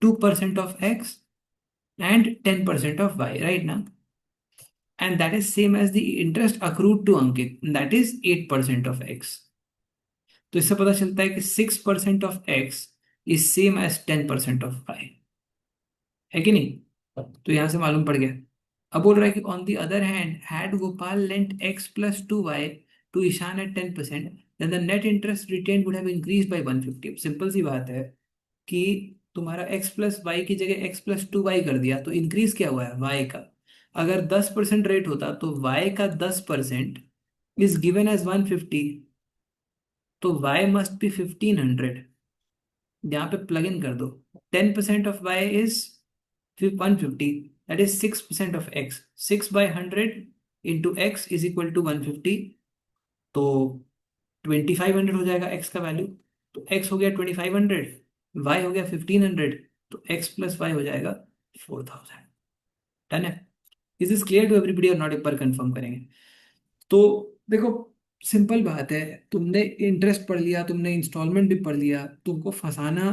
A: 2% of X and 10% of Y, right ना? And that is same as the interest accrued to Ankit, that is 8% of X. तो इससे पता चलता है कि 6% of X is same as 10% of Y, है कि नहीं? तो यहां से मालूम पड़ गया अब बोल रहा है कि on the other hand had Gopal lent x+2y to Ishan at 10%, then the net interest retain would have increase by 150। Simple सी बात है कि तुम्हारा x+y की जगह x+2y कर दिया तो इंक्रीज क्या हुआ है y का। अगर 10% रेट होता तो y का 10% इज गिवन एज 150, तो y मस्ट बी 1500। यहाँ पे प्लग इन कर दो। 10% of y is 150, that is 6% of x। 6/100 into x is equal to 150, तो 2500 हो जाएगा x का वैल्यू। तो x हो गया 2500, y हो गया 1500, तो x प्लस y हो जाएगा 4000। डन है। Is this clear to everybody और नॉट? एक बार कंफर्म करेंगे। तो देखो, सिंपल बात है, तुमने इंटरेस्ट पढ़ लिया, तुमने इंस्टॉलमेंट भी पढ़ लिया, तुमको फंसाना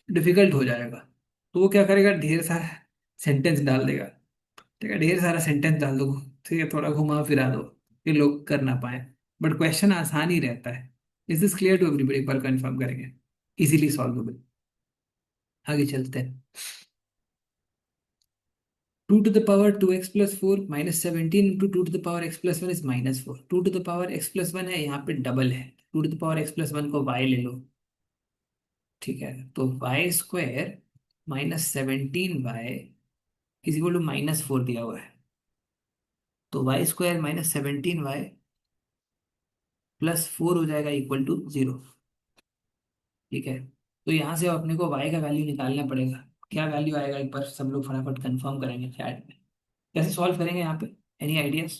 A: डिफिकल्ट हो जाएगा। तो वो क्या करेगा, ढेर सारा सेंटेंस डाल देगा। ठीक है, ढेर सारा सेंटेंस डाल दो, ठीक है, थोड़ा घुमा फिरा दो कि लोग कर ना पाए। बट क्वेश्चन आसान ही रहता है। Is this clear to everybody? एक बार कंफर्म करेंगे। Easily solvable. आगे चलते हैं। 2 to the power 2x plus 4 minus 17 into 2 to the power x plus 1 is minus 4। 2 to the power x plus 1 है, यहाँ पे डबल है। 2 to the power x plus 1 को y ले लो। ठीक है, तो y square minus 17y is equal to -4 दिया हुआ है। तो वाई स्क्वायर -17y प्लस 4 हो जाएगा इक्वल टू 0। ठीक है, तो यहाँ से अपने को y का वैल्यू निकालना पड़ेगा। क्या वैल्यू आएगा, एक बार सब लोग फटाफट कंफर्म करेंगे चैट में। कैसे सॉल्व करेंगे यहाँ पे, any ideas?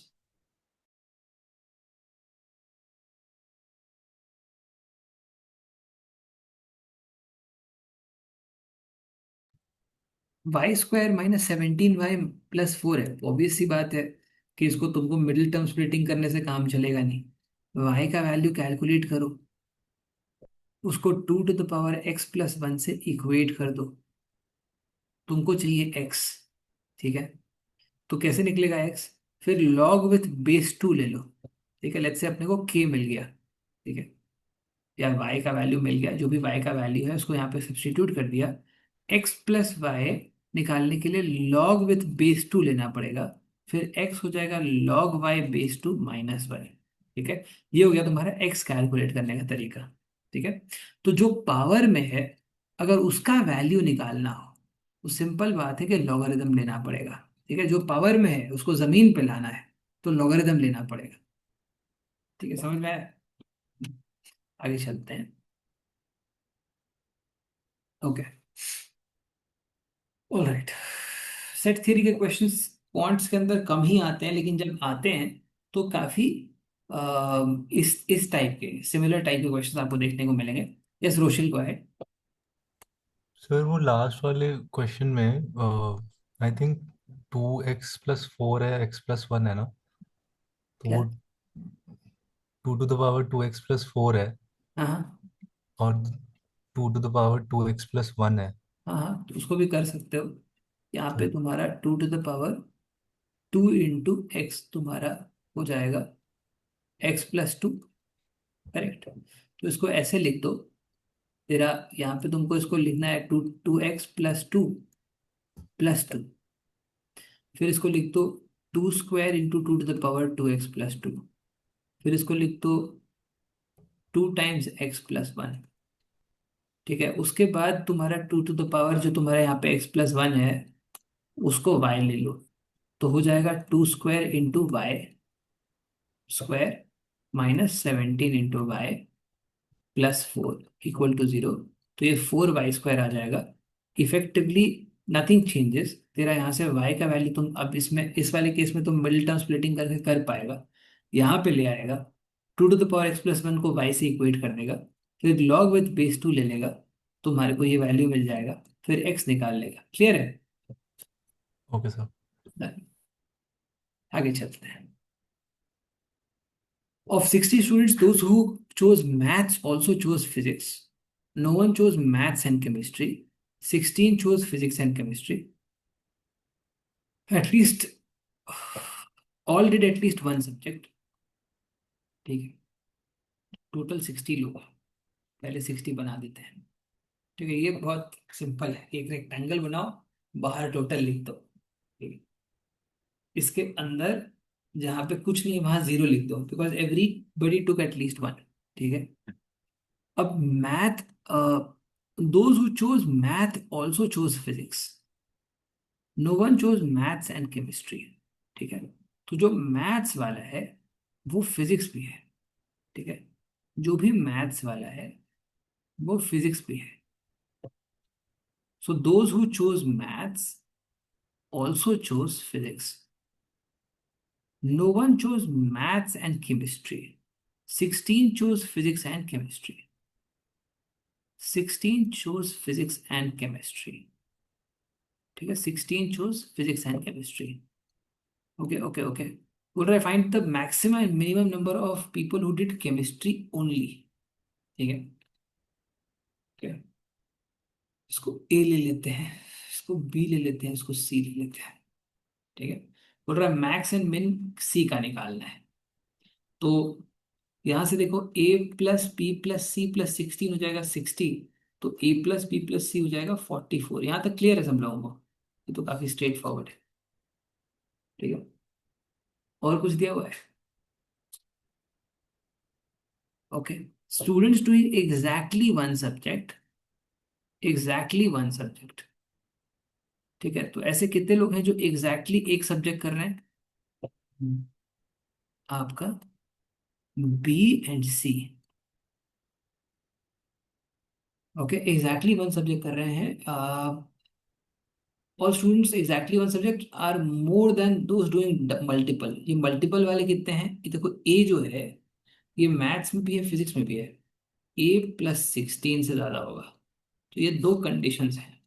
A: Y square -17y plus 4 है, ऑब्वियस सी बात है कि इसको तुमको मिडिल टर्म स्प्लिटिंग करने से काम चलेगा नहीं। y का वैल्यू कैलकुलेट करो, उसको 2 to the power x plus 1 से इक्वेट कर दो। तुमको चाहिए x, ठीक है, तो कैसे निकलेगा x? फिर log विथ बेस 2 ले लो। ठीक है, लेट्स से अपने को k मिल गया, ठीक है, या y का वैल्यू मिल गया, जो भी y का वैल्यू है उसको यहाँ पे सब्स्टिट्यूट कर दिया। x प्लस वाई निकालने के लिए log विथ बेस 2 लेना पड़ेगा। फिर x हो जाएगा log y base 2 minus y. ठीक है, ये हो गया तुम्हारा x कैलकुलेट करने का तरीका। ठीक है, तो जो पावर में है अगर उसका वैल्यू निकालना हो तो सिंपल बात है कि लॉगरिदम लेना पड़ेगा। ठीक है, जो पावर में है उसको जमीन पे लाना है तो लॉगरिदम लेना पड़ेगा। ठीक है, समझ में आया? आगे चलते हैं। Okay, alright. सेट थ्योरी के क्वेश्चंस क्वांट्स के अंदर कम ही आते हैं, लेकिन जब आते हैं तो काफी इस टाइप के सिमिलर टाइप के क्वेश्चंस आपको देखने को मिलेंगे। यस रोशिल को है।
C: सर वो लास्ट वाले क्वेश्चन में आई थिंक 2x+4 है, x+1 है ना, तो
A: क्या?
C: वो 2 to the power 2x+4 है
A: हाँ हाँ
C: और 2 to the power 2x+1 है।
A: हाँ हाँ, तो उसको भी कर सकते हो। यहाँ
C: तो
A: पे तुम्हारा 2 to the power 2 into x तुम्हारा हो जाएगा x+2। करेक्ट, तो इसको ऐसे लिख दो। तेरा यहाँ पे तुमको इसको लिखना है 2x+2 + 2। फिर इसको लिख दो 2² × 2 to the power 2x+2। फिर इसको लिख दो 2 टाइम्स x+1। ठीक है, उसके बाद तुम्हारा 2 to the power जो तुम्हारा यहाँ पे x+1 है उसको y ले लो, तो हो जाएगा 2² × y² -17 × y +4 = 0। तो ये 4y² आ जाएगा। Effectively nothing changes. तेरा यहाँ से y का वैल्यू तुम अब इसमें इस वाले केस में तुम मिडिल टर्म स्प्लिटिंग करके कर पाएगा, यहाँ पे ले आएगा। 2 to the power x+1 को y से इक्वेट कर देगा, फिर log विथ बेस 2 ले लेगा, तुम्हारे को ये वैल्यू मिल जाएगा, फिर x निकाल लेगा। क्लियर है?
C: Okay sir.
A: Done। आगे चलते हैं। Of 60 students, those who chose maths also chose physics. No one chose maths and chemistry. 16 chose physics and chemistry. At least all did at least one subject. ठीक है, total 60 लोग। पहले 60 बना देते हैं। ठीक है, ये बहुत सिंपल है। एक रेक्टेंगल बनाओ, बाहर टोटल लिख दो। ठीक है, इसके अंदर जहां पे कुछ नहीं वहां जीरो लिख दो, because everybody took at least one. ठीक है। अब math, those who chose math also chose physics, no one chose maths and chemistry. ठीक है। तो जो मैथ्स वाला है वो फिजिक्स भी है। ठीक है। जो भी मैथ्स वाला है वो फिजिक्स भी है। So those who chose maths also chose physics, no one chose maths and chemistry. 16 chose physics and chemistry. 16 chose physics and chemistry. ठीक है। 16 chose physics and chemistry. Okay, okay, okay. Would I find the maximum and minimum number of people who did chemistry only? ठीक है। Okay. इसको A ले लेते हैं, इसको B ले लेते हैं, इसको C ले लेते हैं। ठीक है। बोल रहा है मैक्स एंड मिन C का निकालना है। तो यहां से देखो A+B+C+16 हो जाएगा 60। तो A+B+C हो जाएगा 44। यहां तक क्लियर है सब लोगों को? ये तो काफी स्ट्रेट फॉरवर्ड है। ठीक है। और कुछ दिया हुआ है? Okay. Students doing exactly one subject. ठीक है। तो ऐसे कितने लोग हैं जो एग्जैक्टली एक सब्जेक्ट कर रहे हैं? आपका B and C. Okay, exactly one subject कर रहे हैं। और students exactly one subject are more than those doing multiple. ये मल्टीपल वाले कितने हैं? ये देखो, ए जो है ये मैथ्स में भी है फिजिक्स में भी है, A+16 से ज्यादा होगा। तो ये दो कंडीशंस हैं।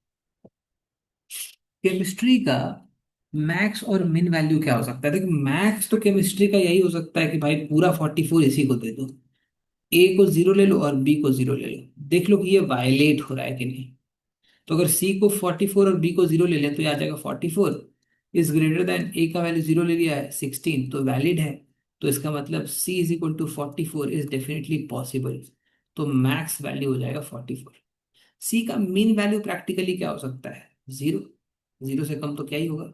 A: केमिस्ट्री का मैक्स और मिन वैल्यू क्या हो सकता है? देखो, मैक्स तो केमिस्ट्री का यही हो सकता है कि भाई पूरा 44 इसी को दे दो, ए को जीरो ले लो और बी को जीरो ले लो, देख लो कि ये वायलेट हो रहा है कि नहीं। तो अगर सी को 44 और बी को जीरो ले लें तो ये आ जाएगा 44 इज ग्रेटर देन, ए का वैल्यू जीरो ले लिया है 16 तो वैलिड है। तो इसका मतलब C is equal to 44 is definitely possible. तो मैक्स वैल्यू हो जाएगा 44। सी का मीन वैल्यू प्रैक्टिकली क्या हो सकता है? जीरो। जीरो से कम तो क्या ही होगा।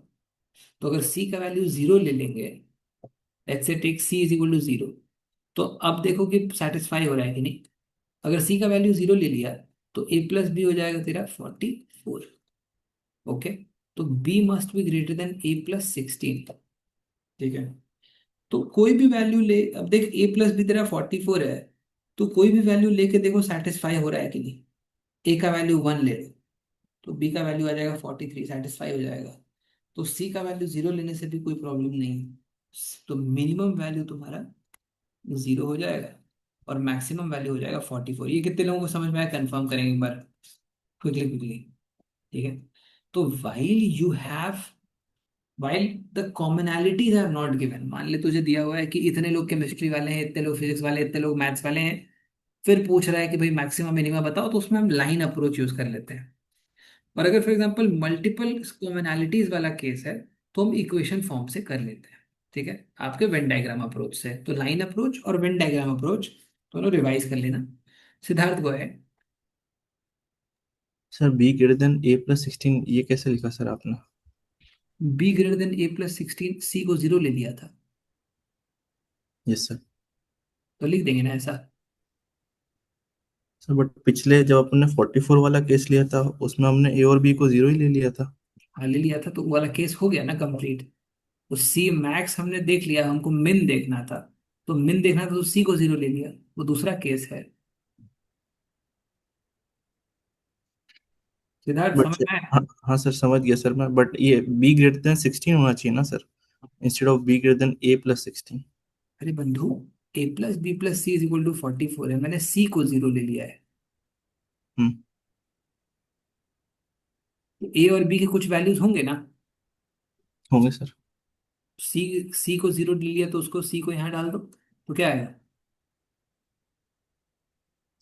A: तो अगर सी का वैल्यू जीरो ले लेंगे, let's say take C is equal to zero, तो अब देखो कि सेटिस्फाई हो रहा है कि नहीं। अगर सी का वैल्यू जीरो ले लिया तो A+B हो जाएगा तेरा 44। ओके। तो B must be greater then A+16। ठीक है। तो कोई भी वैल्यू ले, अब देख A+B तेरा 44 है, तो कोई भी वैल्यू लेके देखो सेटिस्फाई हो रहा है कि नहीं। ए का वैल्यू 1 ले लो तो बी का वैल्यू आ जाएगा 43, सेटिस्फाई हो जाएगा। तो सी का वैल्यू जीरो लेने से भी कोई प्रॉब्लम नहीं है। तो मिनिमम वैल्यू तुम्हारा जीरो हो जाएगा और मैक्सिमम वैल्यू हो जाएगा 44। ये कितने लोगों को समझ में आया? कंफर्म करेंगे एक बार क्विकली क्विकली। ठीक है। तो while the commonalities are not given, मान ले तुझे दिया हुआ है कि इतने लोग केमिस्ट्री वाले हैं, इतने लोग फिजिक्स वाले हैं, इतने लोग मैथ्स वाले हैं, फिर पूछ रहा है कि भाई मैक्सिमम मिनिमम बताओ, तो उसमें हम लाइन अप्रोच यूज कर लेते हैं। और अगर फॉर एग्जांपल मल्टीपल कॉमनैलिटीज वाला केस है तो हम इक्वेशन फॉर्म से कर लेते हैं। ठीक है, आपके वेन डायग्राम अप्रोच से। तो लाइन अप्रोच और वेन डायग्राम अप्रोच दोनों रिवाइज कर लेना। सिद्धार्थ को है
E: sir B greater than A+16 ये कैसे लिखा सर आपने?
A: B greater than A+16, सी को जीरो ले लिया था
E: यस सर।
A: तो लिख देंगे ना ऐसा।
E: सर बट पिछले जब अपने 44 वाला केस लिया था उसमें हमने A और B को जीरो ही ले लिया था।
A: हाँ ले लिया था तो वो वाला केस हो गया ना कंप्लीट। तो सी मैक्स हमने देख लिया, हमको मिन देखना था। तो मिन देखना था तो सी को जीरो ले लिया, वो दूसरा केस है। सिद्धार्थ
E: बट
A: समझ
E: सर
A: में आया?
E: हाँ हाँ सर समझ गया सर मैं, बट ये B greater than 16 होना चाहिए ना sir, instead of B greater than A+16।
A: अरे बंधु, A+B+C इज इक्वल टू 44 है, मैंने सी को जीरो ले लिया है।
E: हम्म।
A: ए और बी के कुछ वैल्यूज होंगे ना।
E: होंगे सर।
A: सी सी को जीरो ले लिया तो उसको सी को यहाँ डाल दो तो क्या आएगा?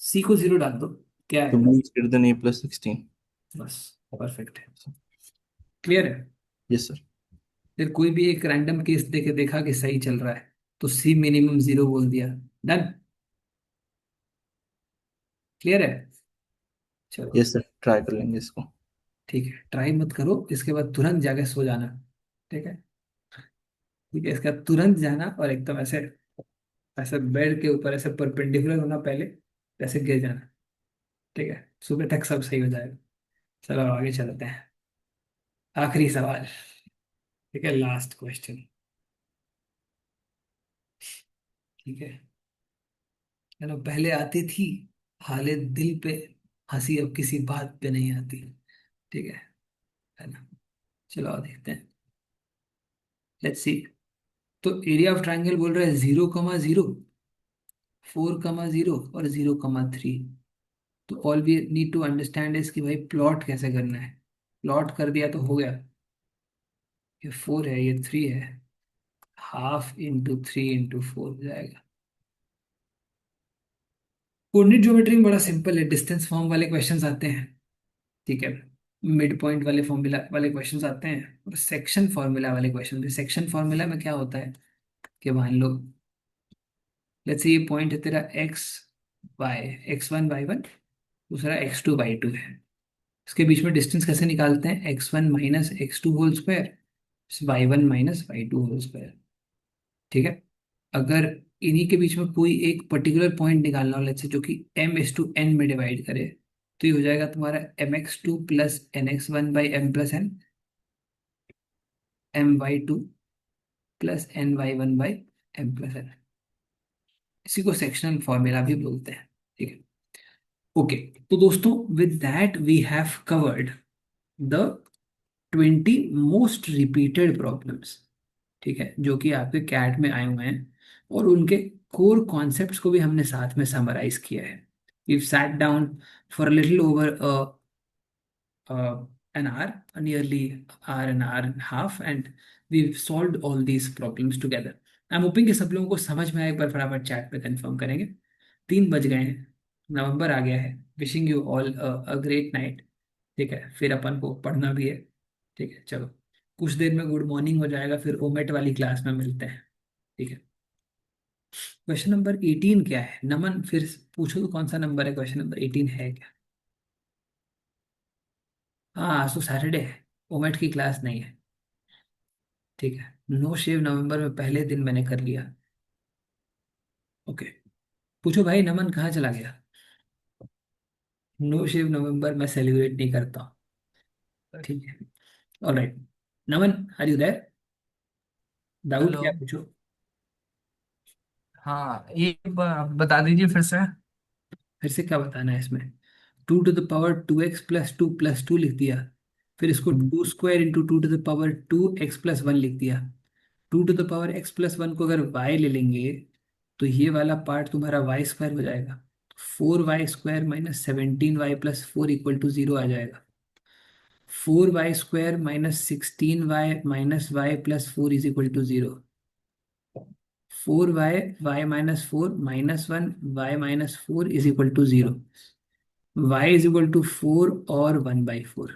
A: सी को जीरो डाल दो, क्या
E: तो
A: आएगा?
E: B greater than A+16।
A: बस, परफेक्ट है। क्लियर है?
E: Yes sir.
A: फिर कोई भी एक रैंडम केस देके देखा कि सही चल रहा है तो सी मिनिमम जीरो बोल दिया, डन। क्लियर है? चलो
E: यस सर, ट्राई कर लेंगे इसको।
A: ठीक है, ट्राई मत करो, इसके बाद तुरंत जाके सो जाना। ठीक है। ठीक है, इसका तुरंत जाना और एकदम ऐसे ऐसे बेड के ऊपर ऐसे परपेंडिकुलर होना पहले, ऐसे गिर जाना। ठीक है, सुबह तक सब सही हो जाएगा। चलो आगे चलते हैं, आखिरी सवाल। ठीक है, लास्ट क्वेश्चन। ठीक है, चलो, पहले आती थी हाले दिल पे हंसी, अब किसी बात पे नहीं आती। ठीक है ना? चलो और देखते हैं, लेट्स सी। तो एरिया ऑफ ट्राइंगल बोल रहा है 0,0, 4,0 और 0,3। तो all we need to understand is कि भाई प्लॉट कैसे करना है। प्लॉट कर दिया तो हो गया। ये 4 है, ये 3 है, हाफ इंटू 3 इंटू 4 हो जाएगा। कोऑर्डिनेट ज्योमेट्री में बड़ा सिंपल है, डिस्टेंस फॉर्म वाले क्वेश्चंस आते हैं। ठीक है, मिड पॉइंट वाले फॉर्मूला वाले क्वेश्चंस आते हैं, और सेक्शन फॉर्मूला वाले क्वेश्चन भी। सेक्शन फॉर्मूला में क्या होता है कि मान लो, लेट्स से ये पॉइंट है तेरा एक्स वाई, x1 y1, दूसरा x2 y2 है। इसके बीच में डिस्टेंस कैसे निकालते हैं? x1 minus x2 whole square, y1 minus y2 whole square. ठीक है, अगर इन्हीं के बीच में कोई एक पर्टिकुलर पॉइंट निकालना हो, लेट्स से जो कि m/n में डिवाइड करे, तो ये हो जाएगा तुम्हारा mx2 plus nx1/m+n, my2 plus ny1/m+n। इसी को सेक्शनल फॉर्मूला भी बोलते हैं। ठीक है, ओके। तो दोस्तों, with that we have covered the 20 most repeated problems. ठीक है, जो कि आपके कैट में आए हुए हैं, और उनके कोर कॉन्सेप्ट्स को भी हमने साथ में समराइज किया है। We sat down for little over an hour, nearly hour and a half, and we've solved all these problems together. I'm hoping कि सब लोगों को समझ में आए। एक बार फटाफट चैट पे कंफर्म करेंगे। 3 बज गए हैं, नवंबर आ गया है। Wishing you all a great night. ठीक है, फिर अपन को पढ़ना भी है। ठीक है, चलो, कुछ देर में गुड मॉर्निंग हो जाएगा, फिर ओमेट वाली क्लास में मिलते हैं। ठीक है, क्वेश्चन नंबर 18 क्या है? नमन फिर पूछो तो, कौन सा नंबर है? क्वेश्चन नंबर 18 है क्या? हाँ, आज तो सैटरडे है, ओमेट की क्लास नहीं है। ठीक है, नो शेव नवंबर में पहले दिन मैंने कर लिया। ओके, पूछो भाई, नमन कहाँ चला गया? नो शेव नवंबर मैं सेलिब्रेट नहीं करता हूँ। ठीक है, all right. Naman, are you there? Doubt
I: hello.
A: क्या पूछो।
I: हाँ, ये बता दीजिए फिर से।
A: फिर से क्या बताना है इसमें? 2 to the power 2x+2 लिख दिया, फिर इसको 2² into 2 to the power 2x+1 लिख दिया। 2 to the power x+1 को अगर y ले लेंगे, तो ये वाला पार्ट तुम्हारा y² हो जाएगा। 4y² माइनस 17y+4 = 0 आ जाएगा। 4y² minus 16y minus y+4 = 0। 4y, y-4 -1 y-4 = 0। y = 4 और 1/4।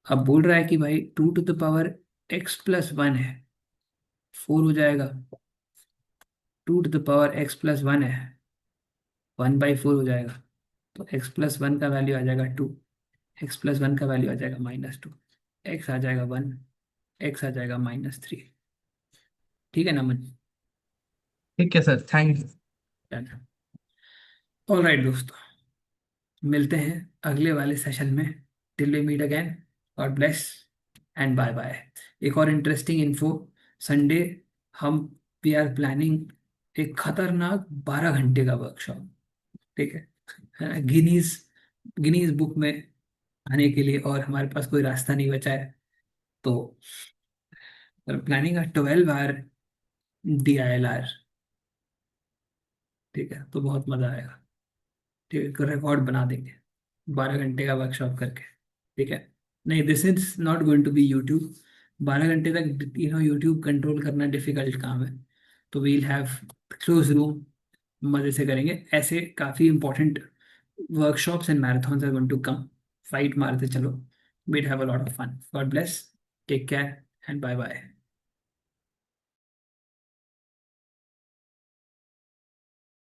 A: अब बोल रहा है कि भाई 2 to the power x+1 है, 4 हो जाएगा। 2 to the power x+1 है, 1/4 हो जाएगा। तो x+1 का वैल्यू आ जाएगा 2, x+1 का वैल्यू आ जाएगा -2, x आ जाएगा 1, x आ जाएगा -3। ठीक है ना मन?
I: ठीक है sir, thank you.
A: All right दोस्तों, मिलते हैं अगले वाले सेशन में। Till we meet again, God bless and bye bye. एक और इंटरेस्टिंग इन्फो, संडे हम वी आर प्लानिंग एक खतरनाक 12 घंटे का वर्कशॉप। ठीक है, गिनीज गिनीज बुक में आने के लिए, और हमारे पास कोई रास्ता नहीं बचा है। तो प्लानिंग 12 आवर DILR। ठीक है, तो बहुत मजा आएगा। ठीक है, रिकॉर्ड बना देंगे 12 घंटे का वर्कशॉप करके। ठीक है, नहीं, this is not going to be YouTube. 12 घंटे तक यूट्यूब कंट्रोल करना डिफिकल्ट काम है। तो वील हैव क्लोज रूम, मजे से करेंगे। ऐसे काफी important workshops and marathons are going to come. Fight मारते चलो, we'd have a lot of fun. God bless, take care and bye bye.